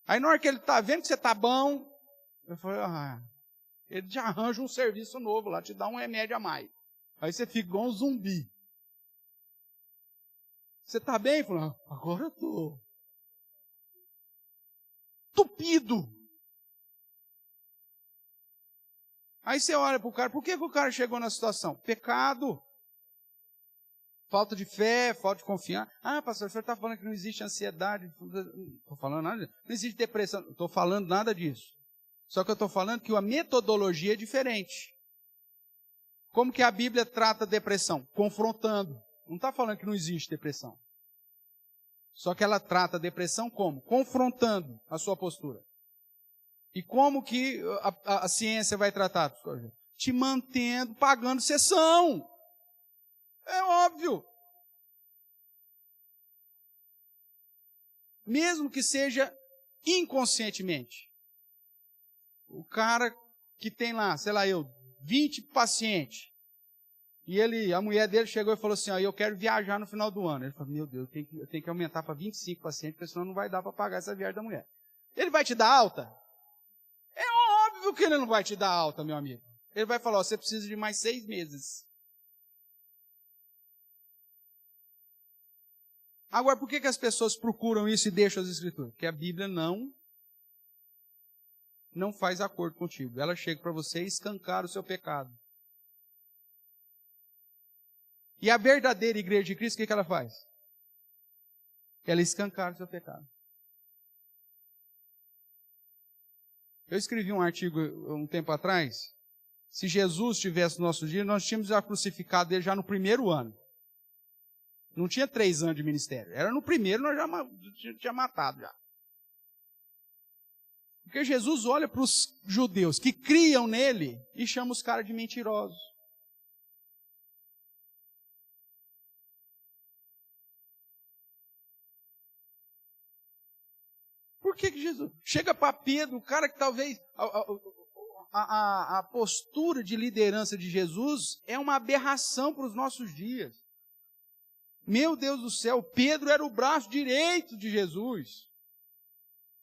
Speaker 1: Aí na hora que ele está vendo que você está bom, eu falei, ele te arranja um serviço novo lá, te dá um remédio a mais. Aí você fica igual um zumbi. Você está bem? Eu falei, agora eu estou. Tupido. Aí você olha para o cara, por que o cara chegou na situação? Pecado. Falta de fé, falta de confiança. Pastor, o senhor está falando que não existe ansiedade. Não estou falando nada disso. Não existe depressão. Não estou falando nada disso. Só que eu estou falando que a metodologia é diferente. Como que a Bíblia trata a depressão? Confrontando. Não está falando que não existe depressão. Só que ela trata a depressão como? Confrontando a sua postura. E como que a ciência vai tratar? Te mantendo, pagando sessão. É óbvio. Mesmo que seja inconscientemente. O cara que tem lá, 20 pacientes. E a mulher dele chegou e falou assim, eu quero viajar no final do ano. Ele falou, meu Deus, eu tenho que aumentar para 25 pacientes, porque senão não vai dar para pagar essa viagem da mulher. Ele vai te dar alta? É óbvio que ele não vai te dar alta, meu amigo. Ele vai falar, você precisa de mais 6 meses. Agora, por que as pessoas procuram isso e deixam as escrituras? Porque a Bíblia não faz acordo contigo. Ela chega para você e escancara o seu pecado. E a verdadeira igreja de Cristo, o que ela faz? Ela escancara o seu pecado. Eu escrevi um artigo um tempo atrás. Se Jesus estivesse no nosso dia, nós tínhamos já crucificado ele já no primeiro ano. Não tinha 3 anos de ministério. Era no primeiro, nós já tinha matado já. Porque Jesus olha para os judeus que criam nele e chama os caras de mentirosos. Por que Jesus chega para Pedro, o cara que talvez a postura de liderança de Jesus é uma aberração para os nossos dias. Meu Deus do céu, Pedro era o braço direito de Jesus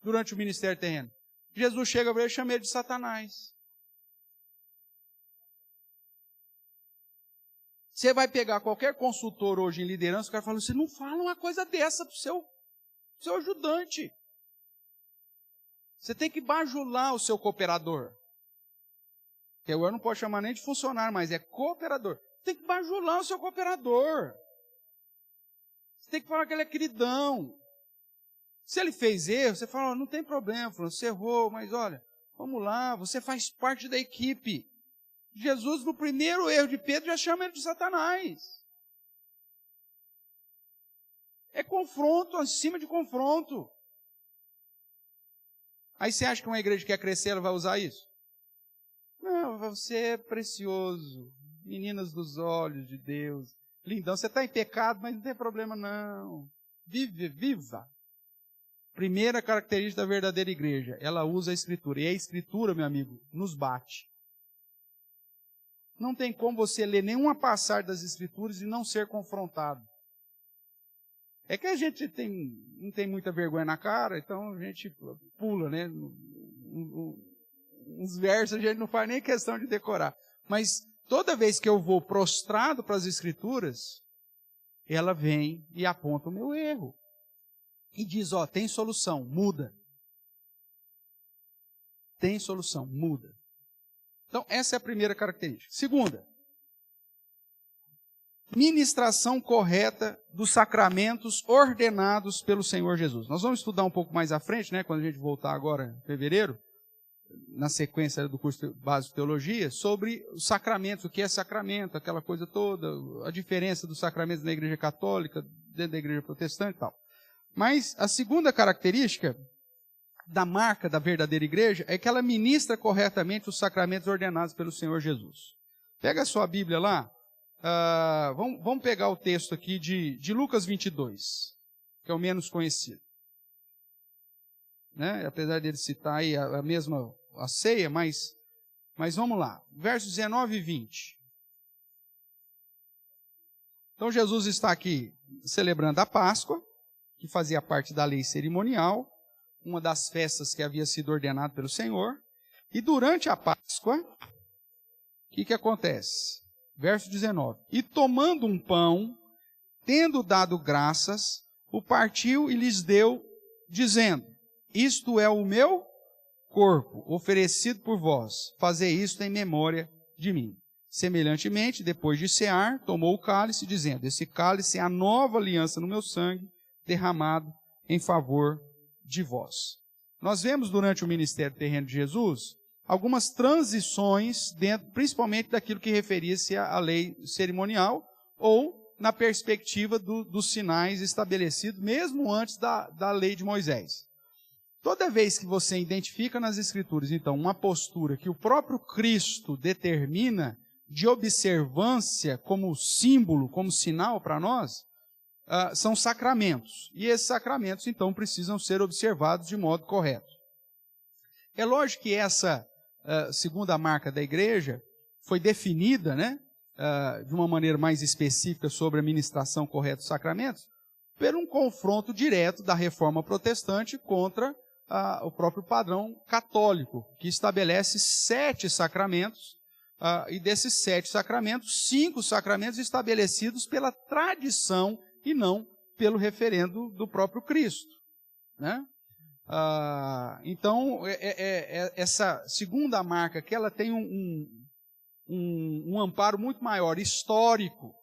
Speaker 1: durante o ministério terreno. Jesus chega para ele e chama ele de Satanás. Você vai pegar qualquer consultor hoje em liderança, o cara fala, você não fala uma coisa dessa para o seu ajudante. Você tem que bajular o seu cooperador. Que agora não pode chamar nem de funcionário, mas é cooperador. Você tem que bajular o seu cooperador. Você tem que falar que ele é queridão. Se ele fez erro, você fala, não tem problema, você errou, mas olha, vamos lá, você faz parte da equipe. Jesus, no primeiro erro de Pedro, já chama ele de Satanás. É confronto, acima de confronto. Aí você acha que uma igreja que quer crescer, ela vai usar isso? Não, você é precioso, meninas dos olhos de Deus, lindão, você está em pecado, mas não tem problema não. Viva. Primeira característica da verdadeira igreja, ela usa a Escritura. E a Escritura, meu amigo, nos bate. Não tem como você ler nenhuma passagem das Escrituras e não ser confrontado. É que a gente não tem muita vergonha na cara, então a gente pula, né? Uns versos a gente não faz nem questão de decorar. Mas toda vez que eu vou prostrado para as Escrituras, ela vem e aponta o meu erro. e diz, ó, tem solução, muda. Tem solução, muda. Então, essa é a primeira característica. Segunda, ministração correta dos sacramentos ordenados pelo Senhor Jesus. Nós vamos estudar um pouco mais à frente, né, quando a gente voltar agora em fevereiro, na sequência do curso básico de teologia, sobre os sacramentos, o que é sacramento, aquela coisa toda, a diferença dos sacramentos na igreja católica, dentro da igreja protestante e tal. Mas a segunda característica da marca da verdadeira igreja é que ela ministra corretamente os sacramentos ordenados pelo Senhor Jesus. Pega a sua Bíblia lá, vamos pegar o texto aqui de Lucas 22, que é o menos conhecido. Né? Apesar dele citar aí a mesma a ceia, mas vamos lá. Versos 19 e 20. Então Jesus está aqui celebrando a Páscoa, que fazia parte da lei cerimonial, uma das festas que havia sido ordenada pelo Senhor. E durante a Páscoa, o que acontece? Verso 19. E tomando um pão, tendo dado graças, o partiu e lhes deu, dizendo, isto é o meu corpo, oferecido por vós. Fazei isto em memória de mim. Semelhantemente, depois de cear, tomou o cálice, dizendo, esse cálice é a nova aliança no meu sangue, derramado em favor de vós. Nós vemos durante o ministério terreno de Jesus algumas transições dentro, principalmente daquilo que referia-se à lei cerimonial ou na perspectiva dos sinais estabelecidos mesmo antes da lei de Moisés. Toda vez que você identifica nas Escrituras, então, uma postura que o próprio Cristo determina de observância como símbolo, como sinal para nós, são sacramentos. E esses sacramentos, então, precisam ser observados de modo correto. É lógico que essa segunda marca da igreja foi definida, né, de uma maneira mais específica sobre a ministração correta dos sacramentos, por um confronto direto da reforma protestante contra o próprio padrão católico, que estabelece 7 sacramentos, e desses 7 sacramentos, 5 sacramentos estabelecidos pela tradição e não pelo referendo do próprio Cristo. Né? Então, essa segunda marca, que ela tem um amparo muito maior, histórico,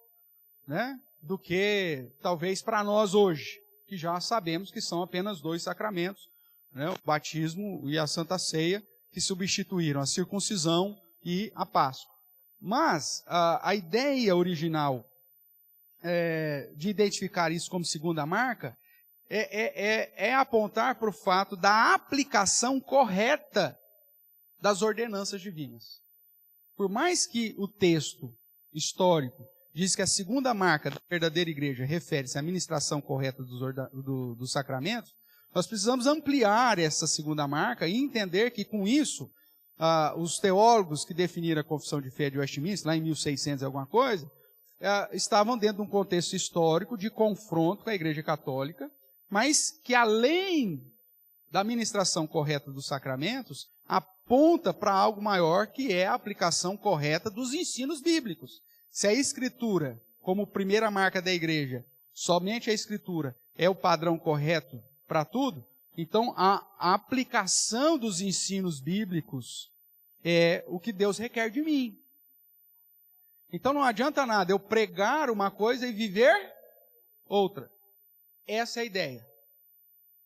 Speaker 1: né, do que talvez para nós hoje, que já sabemos que são apenas 2 sacramentos, né, o batismo e a Santa Ceia, que substituíram a circuncisão e a Páscoa. Mas a ideia original de identificar isso como segunda marca é apontar para o fato da aplicação correta das ordenanças divinas. Por mais que o texto histórico diz que a segunda marca da verdadeira igreja refere-se à administração correta dos sacramentos, nós precisamos ampliar essa segunda marca e entender que, com isso, os teólogos que definiram a Confissão de Fé de Westminster, lá em 1600 e alguma coisa, estavam dentro de um contexto histórico de confronto com a Igreja Católica, mas que, além da administração correta dos sacramentos, aponta para algo maior, que é a aplicação correta dos ensinos bíblicos. Se a Escritura, como primeira marca da igreja, somente a Escritura é o padrão correto para tudo, então a aplicação dos ensinos bíblicos é o que Deus requer de mim. Então não adianta nada eu pregar uma coisa e viver outra. Essa é a ideia.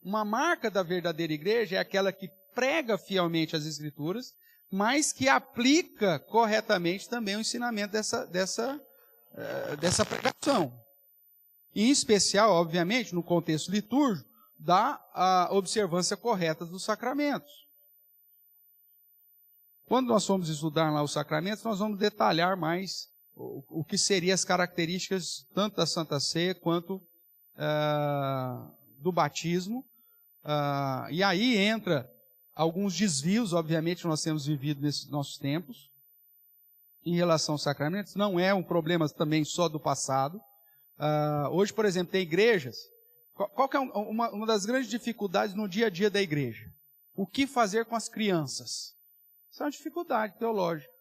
Speaker 1: Uma marca da verdadeira igreja é aquela que prega fielmente as Escrituras, mas que aplica corretamente também o ensinamento dessa pregação. Em especial, obviamente, no contexto litúrgico, da observância correta dos sacramentos. Quando nós formos estudar lá os sacramentos, nós vamos detalhar mais o que seriam as características tanto da Santa Ceia quanto do batismo. E aí entra alguns desvios, obviamente, que nós temos vivido nesses nossos tempos, em relação aos sacramentos. Não é um problema também só do passado. Hoje, por exemplo, tem igrejas. Qual que é uma das grandes dificuldades no dia a dia da igreja? O que fazer com as crianças? Isso é uma dificuldade teológica.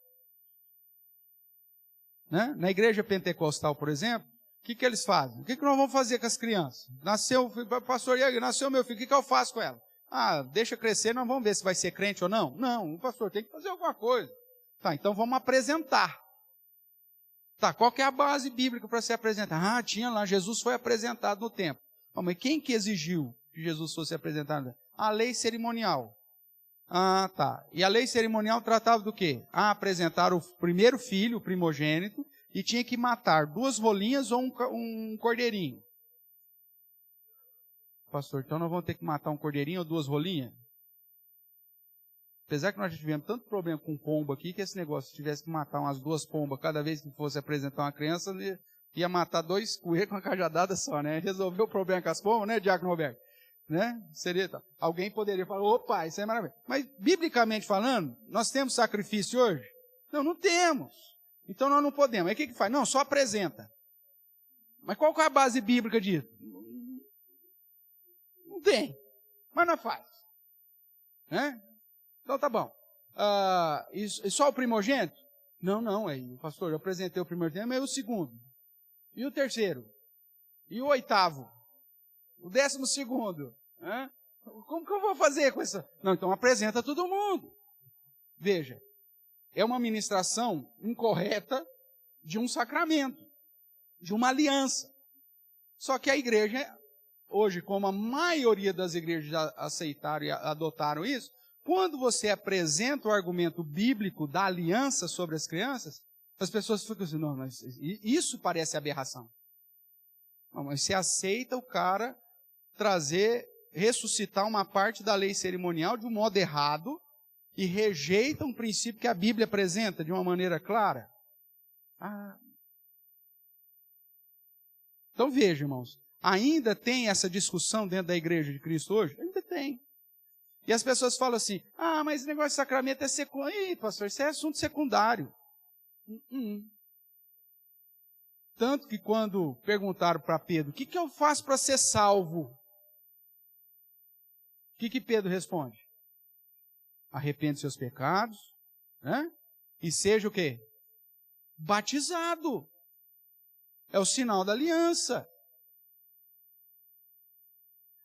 Speaker 1: Né? Na igreja pentecostal, por exemplo, que eles fazem? O que nós vamos fazer com as crianças? Nasceu, pastor, nasceu meu filho, o que eu faço com ela? Ah, deixa crescer, nós vamos ver se vai ser crente ou não. Não, o pastor tem que fazer alguma coisa. Tá, então vamos apresentar. Tá, qual que é a base bíblica para se apresentar? Ah, tinha lá, Jesus foi apresentado no templo. Mas quem que exigiu que Jesus fosse apresentado? A lei cerimonial. Ah, tá. E a lei cerimonial tratava do quê? Ah, apresentar o primeiro filho, o primogênito, e tinha que matar 2 rolinhas ou um cordeirinho. Pastor, então nós vamos ter que matar um cordeirinho ou 2 rolinhas? Apesar que nós já tivemos tanto problema com pomba aqui, que esse negócio, se tivesse que matar umas 2 pombas cada vez que fosse apresentar uma criança, ia matar 2 coelhos com uma cajadada só, né? Resolveu o problema com as pombas, né, Diácono Roberto? Né? Seria, tá. Alguém poderia falar, opa, isso é maravilhoso. Mas, biblicamente falando, nós temos sacrifício hoje? Não, não temos. Então nós não podemos. Aí o que faz? Não, só apresenta. Mas qual que é a base bíblica disso? Não tem. Mas não faz. Né? Então tá bom. E só o primogênito? Não, aí, pastor, eu apresentei o primogênito, mas e o segundo? E o terceiro? E o 8º? O 12º? Né? Como que eu vou fazer com isso? Não, então apresenta todo mundo. Veja, é uma ministração incorreta de um sacramento, de uma aliança. Só que a igreja, hoje, como a maioria das igrejas já aceitaram e adotaram isso, quando você apresenta o argumento bíblico da aliança sobre as crianças, as pessoas ficam assim, não, mas isso parece aberração. Não, mas você aceita o cara ressuscitar uma parte da lei cerimonial de um modo errado e rejeita um princípio que a Bíblia apresenta de uma maneira clara? Então veja, irmãos, ainda tem essa discussão dentro da igreja de Cristo hoje? Ainda tem. E as pessoas falam assim, mas esse negócio de sacramento é secundário. Ih, pastor, isso é assunto secundário. Tanto que quando perguntaram para Pedro, o que eu faço para ser salvo? O que Pedro responde? Arrepende seus pecados, né? E seja o quê? Batizado. É o sinal da aliança.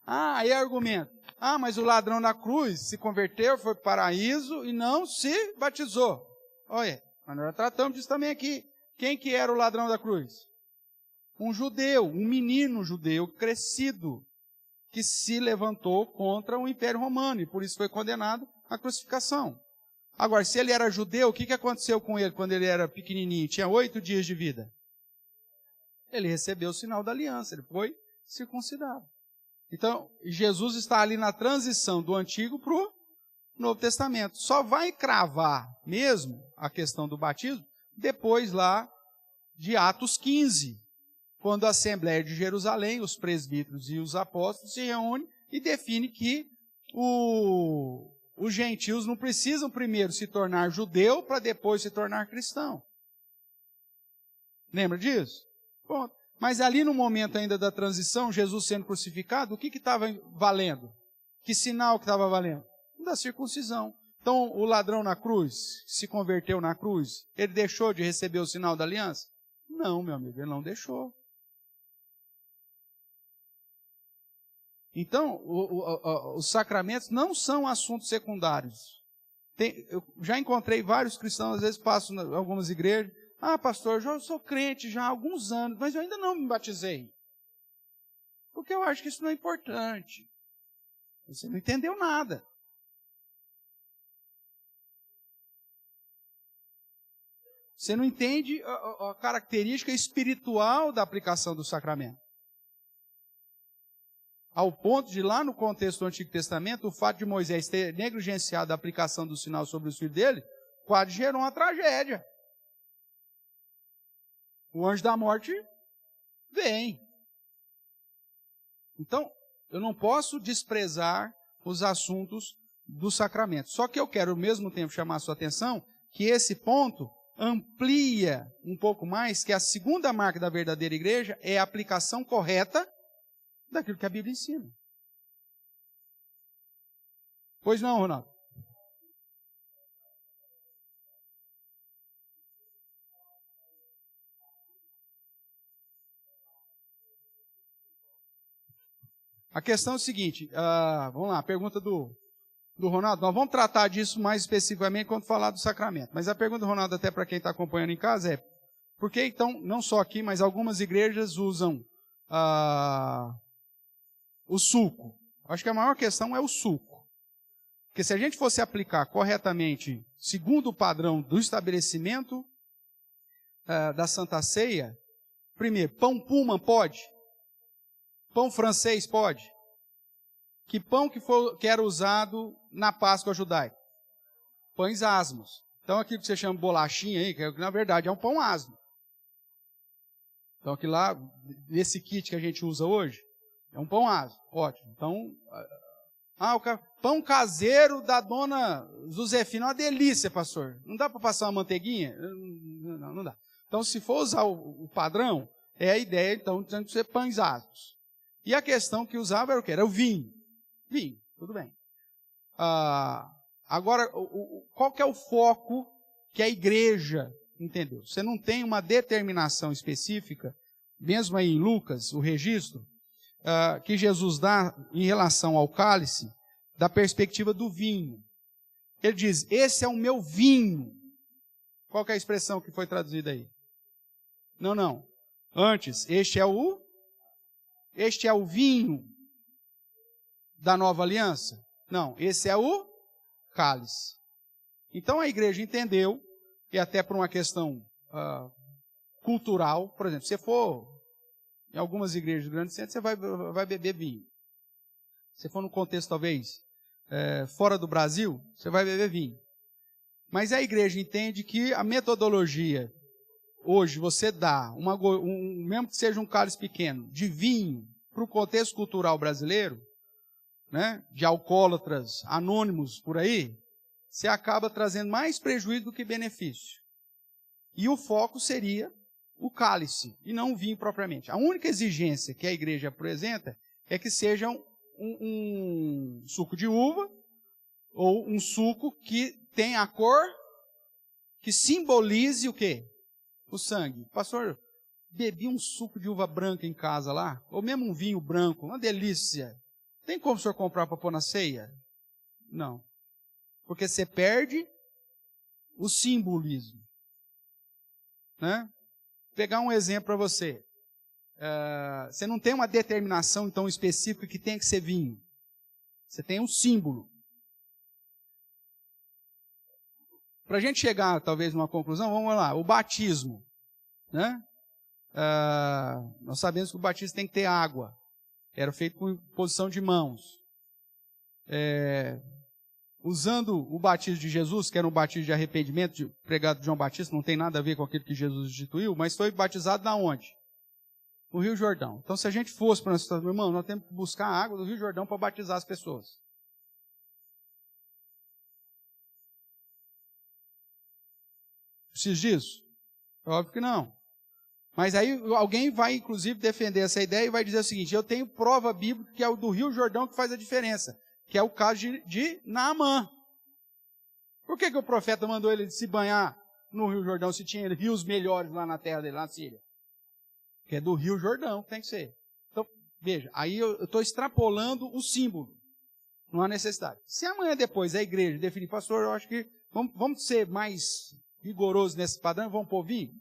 Speaker 1: Aí argumento. Mas o ladrão na cruz se converteu, foi para o paraíso e não se batizou. Olha, nós tratamos disso também aqui. Quem que era o ladrão da cruz? Um judeu, um menino judeu crescido, que se levantou contra o Império Romano e por isso foi condenado à crucificação. Agora, se ele era judeu, o que aconteceu com ele quando ele era pequenininho? Tinha 8 dias de vida. Ele recebeu o sinal da aliança, ele foi circuncidado. Então, Jesus está ali na transição do Antigo para o Novo Testamento. Só vai cravar mesmo a questão do batismo depois lá de Atos 15, quando a Assembleia de Jerusalém, os presbíteros e os apóstolos se reúnem e define que os gentios não precisam primeiro se tornar judeu para depois se tornar cristão. Lembra disso? Bom, mas ali no momento ainda da transição, Jesus sendo crucificado, o que estava valendo? Que sinal que estava valendo? Da circuncisão. Então, o ladrão na cruz, se converteu na cruz, ele deixou de receber o sinal da aliança? Não, meu amigo, ele não deixou. Então, os sacramentos não são assuntos secundários. Eu já encontrei vários cristãos, às vezes passo em algumas igrejas, pastor, eu já sou crente já há alguns anos, mas eu ainda não me batizei. Porque eu acho que isso não é importante. Você não entendeu nada. Você não entende a característica espiritual da aplicação do sacramento. Ao ponto de, lá no contexto do Antigo Testamento, o fato de Moisés ter negligenciado a aplicação do sinal sobre os filhos dele, quase gerou uma tragédia. O anjo da morte vem. Então, eu não posso desprezar os assuntos do sacramento. Só que eu quero, ao mesmo tempo, chamar a sua atenção que esse ponto amplia um pouco mais, que a segunda marca da verdadeira igreja é a aplicação correta daquilo que a Bíblia ensina. Pois não, Ronaldo? A questão é o seguinte, vamos lá, a pergunta do Ronaldo, nós vamos tratar disso mais especificamente quando falar do sacramento, mas a pergunta do Ronaldo, até para quem está acompanhando em casa, é, por que então, não só aqui, mas algumas igrejas usam o suco? Acho que a maior questão é o suco. Porque se a gente fosse aplicar corretamente, segundo o padrão do estabelecimento da Santa Ceia, primeiro, pão Pullman pode? Pão francês pode? Que pão que era usado na Páscoa judaica? Pães asmos. Então aquilo que você chama de bolachinha aí, que na verdade é um pão asmo. Então aquilo lá, nesse kit que a gente usa hoje, é um pão asmo. Ótimo. Então, pão caseiro da dona Josefina, uma delícia, pastor. Não dá para passar uma manteiguinha? Não dá. Então, se for usar o padrão, é a ideia, então, de ser pães asmos. E a questão que usava era o quê? Era o vinho. Vinho, tudo bem. Agora, qual que é o foco que a igreja entendeu? Você não tem uma determinação específica, mesmo aí em Lucas, o registro, que Jesus dá em relação ao cálice, da perspectiva do vinho. Ele diz, esse é o meu vinho. Qual que é a expressão que foi traduzida aí? Não. Antes, este é o vinho da nova aliança? Não, esse é o cálice. Então a igreja entendeu, e até por uma questão cultural, por exemplo, se você for em algumas igrejas de grande centro, você vai beber vinho. Se for no contexto, talvez, fora do Brasil, você vai beber vinho. Mas a igreja entende que a metodologia, hoje, você dá, mesmo que seja um cálice pequeno, de vinho, para o contexto cultural brasileiro, né, de alcoólatras anônimos por aí, você acaba trazendo mais prejuízo do que benefício. E o foco seria o cálice, e não o vinho propriamente. A única exigência que a igreja apresenta é que seja um suco de uva, ou um suco que tenha a cor que simbolize o quê? O sangue. Pastor, bebi um suco de uva branca em casa lá, ou mesmo um vinho branco, uma delícia. Tem como o senhor comprar para pôr na ceia? Não. Porque você perde o simbolismo. Né? Vou pegar um exemplo para você. Você não tem uma determinação tão específica que tem que ser vinho. Você tem um símbolo. Para a gente chegar, talvez, numa conclusão, vamos lá. O batismo. Né? Nós sabemos que o batismo tem que ter água. Era feito com imposição de mãos. Usando o batismo de Jesus, que era um batismo de arrependimento, pregado de João Batista, não tem nada a ver com aquilo que Jesus instituiu, mas foi batizado na onde? No Rio Jordão. Então, se a gente fosse para nossa irmão, nós temos que buscar a água do Rio Jordão para batizar as pessoas. Precisa disso? Óbvio que não. Mas aí alguém vai, inclusive, defender essa ideia e vai dizer o seguinte, eu tenho prova bíblica que é o do Rio Jordão que faz a diferença, que é o caso de Naamã. Por que o profeta mandou ele se banhar no Rio Jordão se tinha rios melhores lá na terra dele, lá na Síria? Que é do Rio Jordão, tem que ser. Então, veja, aí eu estou extrapolando o símbolo. Não há necessidade. Se amanhã depois a igreja definir, pastor, eu acho que vamos ser mais rigorosos nesse padrão, vamos pôr vinho?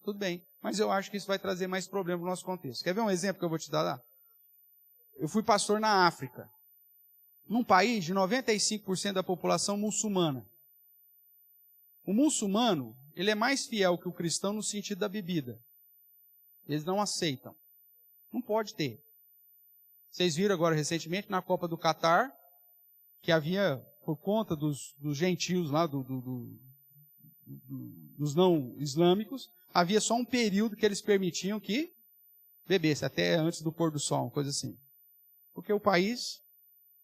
Speaker 1: Tudo bem. Mas eu acho que isso vai trazer mais problema no nosso contexto. Quer ver um exemplo que eu vou te dar lá? Eu fui pastor na África. Num país de 95% da população muçulmana. O muçulmano, ele é mais fiel que o cristão no sentido da bebida. Eles não aceitam. Não pode ter. Vocês viram agora recentemente na Copa do Catar, que havia, por conta dos gentios lá, dos não islâmicos, havia só um período que eles permitiam que bebesse, até antes do pôr do sol, uma coisa assim. Porque o país,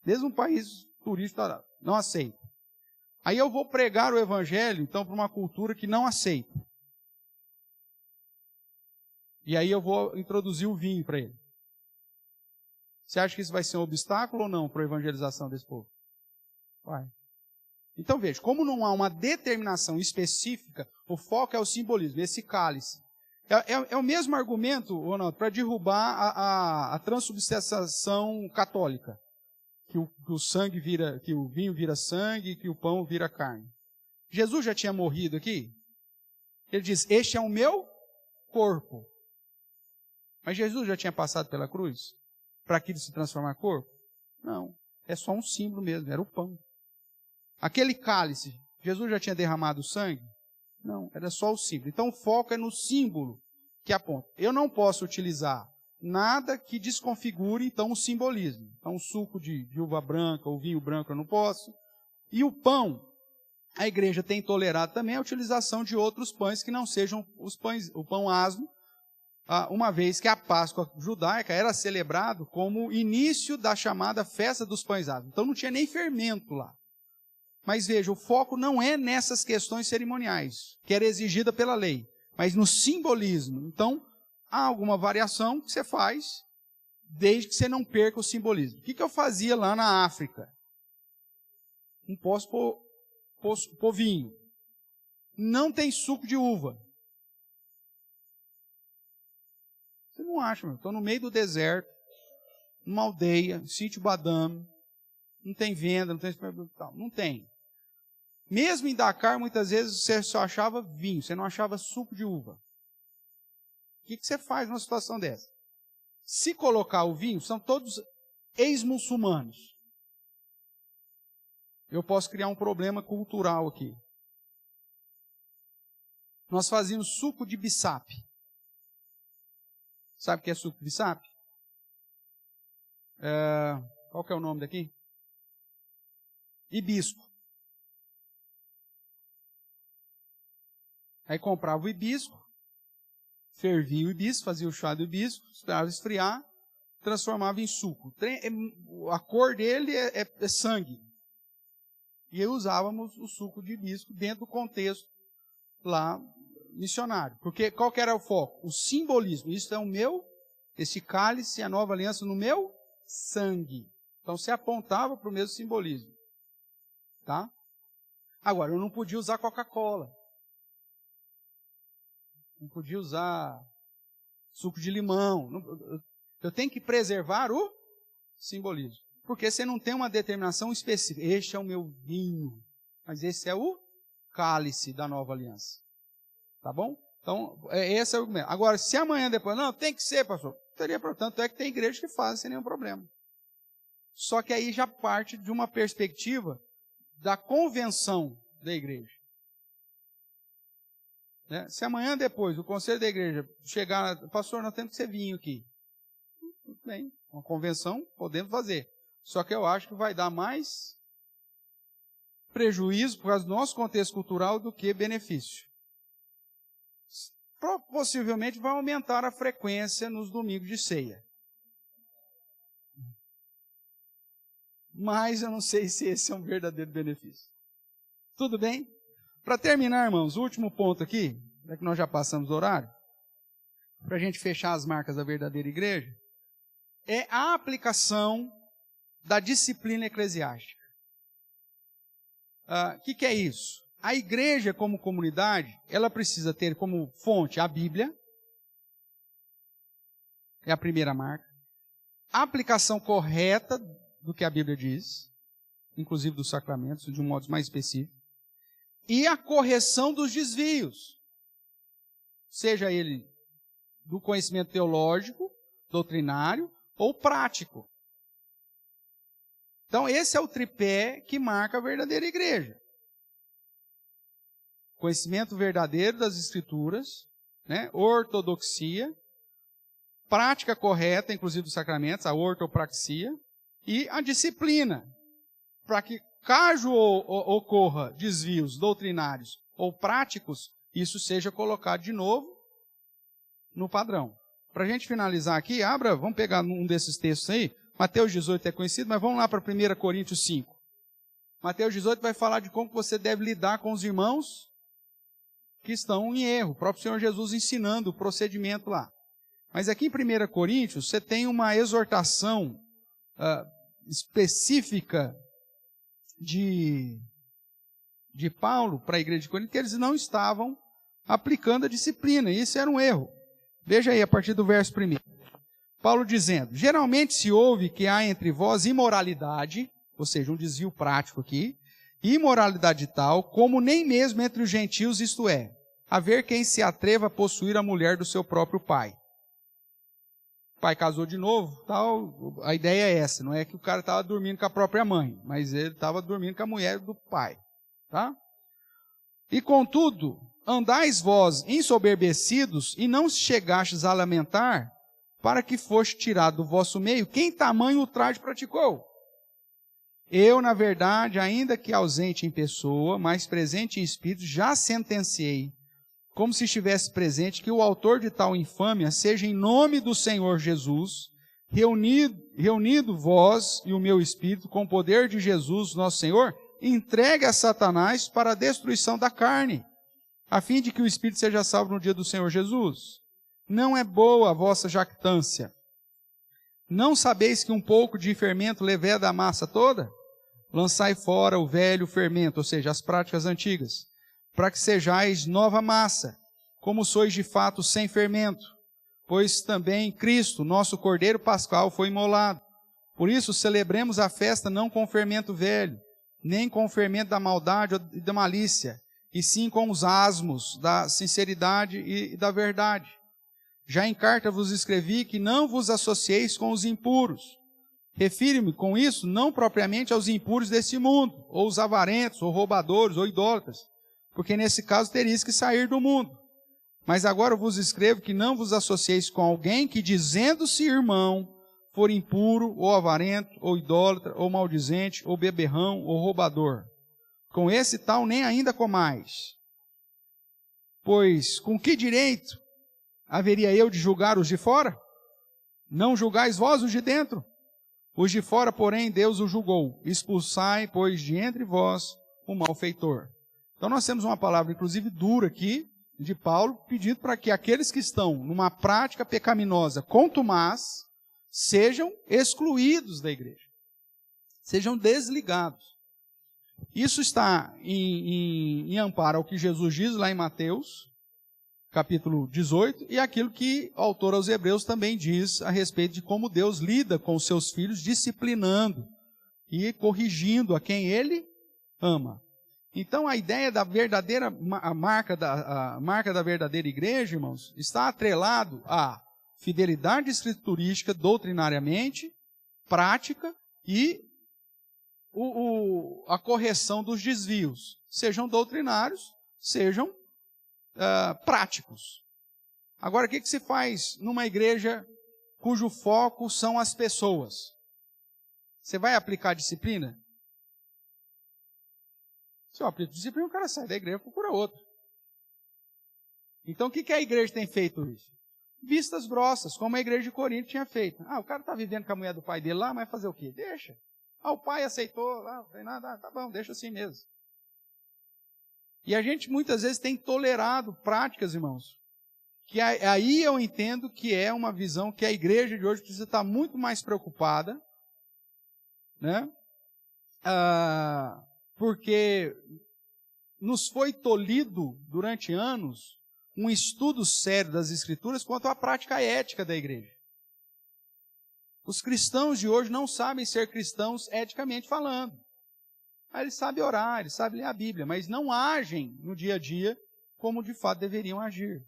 Speaker 1: mesmo um país turístico, não aceita. Aí eu vou pregar o evangelho, então, para uma cultura que não aceita. E aí eu vou introduzir o vinho para ele. Você acha que isso vai ser um obstáculo ou não para a evangelização desse povo? Vai. Então veja, como não há uma determinação específica, o foco é o simbolismo, esse cálice. É o mesmo argumento, Ronaldo, para derrubar a transubstanciação católica. Que o sangue vira, que o vinho vira sangue, que o pão vira carne. Jesus já tinha morrido aqui? Ele diz, este é o meu corpo. Mas Jesus já tinha passado pela cruz? Para aquilo se transformar em corpo? Não. É só um símbolo mesmo, era o pão. Aquele cálice, Jesus já tinha derramado sangue? Não, era só o símbolo. Então o foco é no símbolo que aponta. Eu não posso utilizar nada que desconfigure, então, o simbolismo. Então, o suco de uva branca, o vinho branco eu não posso. E o pão, a igreja tem tolerado também a utilização de outros pães que não sejam os pães, o pão asmo, uma vez que a Páscoa judaica era celebrado como início da chamada festa dos pães asmos. Então, não tinha nem fermento lá. Mas veja, o foco não é nessas questões cerimoniais, que era exigida pela lei, mas no simbolismo. Então, há alguma variação que você faz, desde que você não perca o simbolismo. O que eu fazia lá na África? Não posso pôr vinho. Não tem suco de uva. Você não acha, meu? Estou no meio do deserto, numa aldeia, sítio Badame, não tem venda, não tem supermercado, não tem. Mesmo em Dakar, muitas vezes você só achava vinho, você não achava suco de uva. O que você faz numa situação dessa? Se colocar o vinho, são todos ex-muçulmanos. Eu posso criar um problema cultural aqui. Nós fazíamos suco de bisape. Sabe o que é suco de bisape? Qual que é o nome daqui? Hibisco. Aí comprava o hibisco, fervia o hibisco, fazia o chá do hibisco, esperava esfriar, transformava em suco. A cor dele é sangue. E aí usávamos o suco de hibisco dentro do contexto lá missionário. Porque qual que era o foco? O simbolismo. Isso é o meu, esse cálice, a nova aliança no meu sangue. Então se apontava para o mesmo simbolismo. Tá? Agora, eu não podia usar Coca-Cola. Não podia usar suco de limão. Eu tenho que preservar o simbolismo. Porque você não tem uma determinação específica. Este é o meu vinho. Mas esse é o cálice da nova aliança. Tá bom? Então, esse é o argumento. Agora, se amanhã depois, não, tem que ser, pastor. Teria, portanto, é que tem igreja que faz sem nenhum problema. Só que aí já parte de uma perspectiva da convenção da igreja. Né? Se amanhã depois o conselho da igreja chegar, pastor, nós temos que ser vinho aqui. Tudo bem, uma convenção podemos fazer. Só que eu acho que vai dar mais prejuízo por causa do nosso contexto cultural do que benefício. Possivelmente vai aumentar a frequência nos domingos de ceia. Mas eu não sei se esse é um verdadeiro benefício. Tudo bem? Para terminar, irmãos, o último ponto aqui, é que nós já passamos do horário, para a gente fechar as marcas da verdadeira igreja, é a aplicação da disciplina eclesiástica. O que é isso? A igreja, como comunidade, ela precisa ter como fonte a Bíblia, é a primeira marca, a aplicação correta do que a Bíblia diz, inclusive dos sacramentos, de um modo mais específico, e a correção dos desvios, seja ele do conhecimento teológico, doutrinário ou prático. Então, esse é o tripé que marca a verdadeira igreja. Conhecimento verdadeiro das Escrituras, né? Ortodoxia, prática correta, inclusive dos sacramentos, a ortopraxia, e a disciplina, para que, caso ocorra desvios doutrinários ou práticos, isso seja colocado de novo no padrão. Para a gente finalizar aqui, vamos pegar um desses textos aí. Mateus 18 é conhecido, mas vamos lá para 1 Coríntios 5. Mateus 18 vai falar de como você deve lidar com os irmãos que estão em erro. O próprio Senhor Jesus ensinando o procedimento lá. Mas aqui em 1 Coríntios, você tem uma exortação específica de Paulo para a igreja de Corinto, que eles não estavam aplicando a disciplina. E isso era um erro. Veja aí, a partir do verso 1. Paulo dizendo, geralmente se ouve que há entre vós imoralidade, ou seja, um desvio prático aqui, imoralidade tal, como nem mesmo entre os gentios, isto é, haver quem se atreva a possuir a mulher do seu próprio pai. O pai casou de novo, tal, a ideia é essa, não é que o cara estava dormindo com a própria mãe, mas ele estava dormindo com a mulher do pai. Tá? E contudo, andais vós ensoberbecidos e não chegastes a lamentar, para que foste tirado do vosso meio, quem tamanho ultraje praticou? Eu, na verdade, ainda que ausente em pessoa, mas presente em espírito, já sentenciei, como se estivesse presente, que o autor de tal infâmia seja em nome do Senhor Jesus, reunido vós e o meu espírito, com o poder de Jesus, nosso Senhor, entregue a Satanás para a destruição da carne, a fim de que o espírito seja salvo no dia do Senhor Jesus. Não é boa a vossa jactância. Não sabeis que um pouco de fermento leveda a massa toda? Lançai fora o velho fermento, ou seja, as práticas antigas, para que sejais nova massa, como sois de fato sem fermento, pois também Cristo, nosso Cordeiro Pascal, foi imolado. Por isso celebremos a festa não com fermento velho, nem com o fermento da maldade e da malícia, e sim com os asmos da sinceridade e da verdade. Já em carta vos escrevi que não vos associeis com os impuros. Refiro-me com isso não propriamente aos impuros desse mundo, ou os avarentos, ou roubadores, ou idólatras, porque nesse caso teríeis que sair do mundo. Mas agora vos escrevo que não vos associeis com alguém que, dizendo-se irmão, for impuro, ou avarento, ou idólatra, ou maldizente, ou beberrão, ou roubador. Com esse tal nem ainda comais. Pois com que direito haveria eu de julgar os de fora? Não julgais vós os de dentro? Os de fora, porém, Deus os julgou. Expulsai, pois, de entre vós o malfeitor. Então nós temos uma palavra, inclusive, dura aqui, de Paulo, pedindo para que aqueles que estão numa prática pecaminosa contumaz sejam excluídos da igreja. Sejam desligados. Isso está em amparo ao que Jesus diz lá em Mateus, capítulo 18, e aquilo que o autor aos Hebreus também diz a respeito de como Deus lida com os seus filhos, disciplinando e corrigindo a quem Ele ama. Então a ideia da verdadeira, a marca da verdadeira igreja, irmãos, está atrelado à fidelidade escriturística, doutrinariamente, prática e a correção dos desvios, sejam doutrinários, sejam práticos. Agora, o que se faz numa igreja cujo foco são as pessoas? Você vai aplicar disciplina? Se eu aplico disciplina, o cara sai da igreja e procura outro. Então, o que a igreja tem feito isso? Vistas grossas, como a igreja de Corinto tinha feito. O cara está vivendo com a mulher do pai dele lá, mas fazer o quê? Deixa. O pai aceitou, não tem nada, tá bom, deixa assim mesmo. E a gente muitas vezes tem tolerado práticas, irmãos, que aí eu entendo que é uma visão que a igreja de hoje precisa estar muito mais preocupada, né? Porque nos foi tolhido durante anos um estudo sério das Escrituras quanto à prática ética da igreja. Os cristãos de hoje não sabem ser cristãos eticamente falando. Eles sabem orar, eles sabem ler a Bíblia, mas não agem no dia a dia como de fato deveriam agir.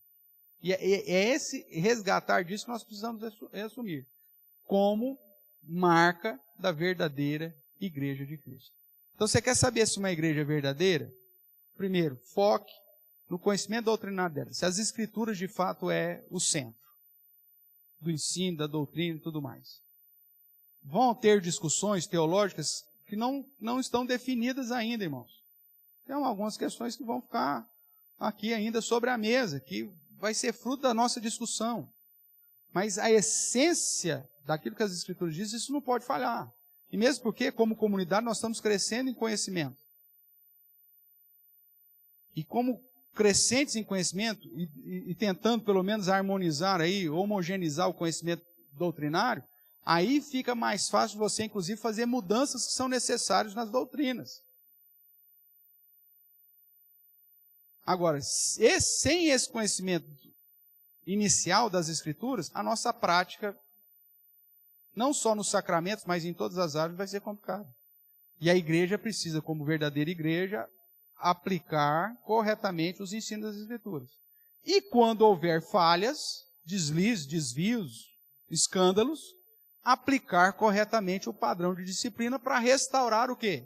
Speaker 1: E é esse resgatar disso que nós precisamos assumir, como marca da verdadeira igreja de Cristo. Então você quer saber se uma igreja é verdadeira? Primeiro, foque no conhecimento doutrinário dela, se as Escrituras de fato é o centro do ensino, da doutrina e tudo mais. Vão ter discussões teológicas que não estão definidas ainda, irmãos. Tem algumas questões que vão ficar aqui ainda sobre a mesa, que vai ser fruto da nossa discussão. Mas a essência daquilo que as Escrituras dizem, isso não pode falhar. E mesmo porque, como comunidade, nós estamos crescendo em conhecimento. E como crescentes em conhecimento, e tentando pelo menos harmonizar aí, homogeneizar o conhecimento doutrinário, aí fica mais fácil você, inclusive, fazer mudanças que são necessárias nas doutrinas. Agora, sem esse conhecimento inicial das Escrituras, a nossa prática, não só nos sacramentos, mas em todas as áreas, vai ser complicada. E a igreja precisa, como verdadeira igreja, aplicar corretamente os ensinos das Escrituras. E quando houver falhas, deslizes, desvios, escândalos, aplicar corretamente o padrão de disciplina para restaurar o quê?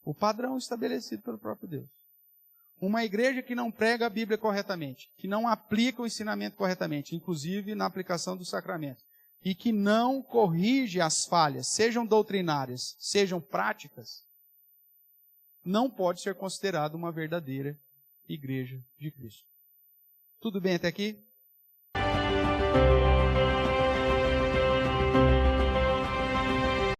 Speaker 1: O padrão estabelecido pelo próprio Deus. Uma igreja que não prega a Bíblia corretamente, que não aplica o ensinamento corretamente, inclusive na aplicação dos sacramentos, e que não corrige as falhas, sejam doutrinárias, sejam práticas, não pode ser considerada uma verdadeira igreja de Cristo. Tudo bem até aqui?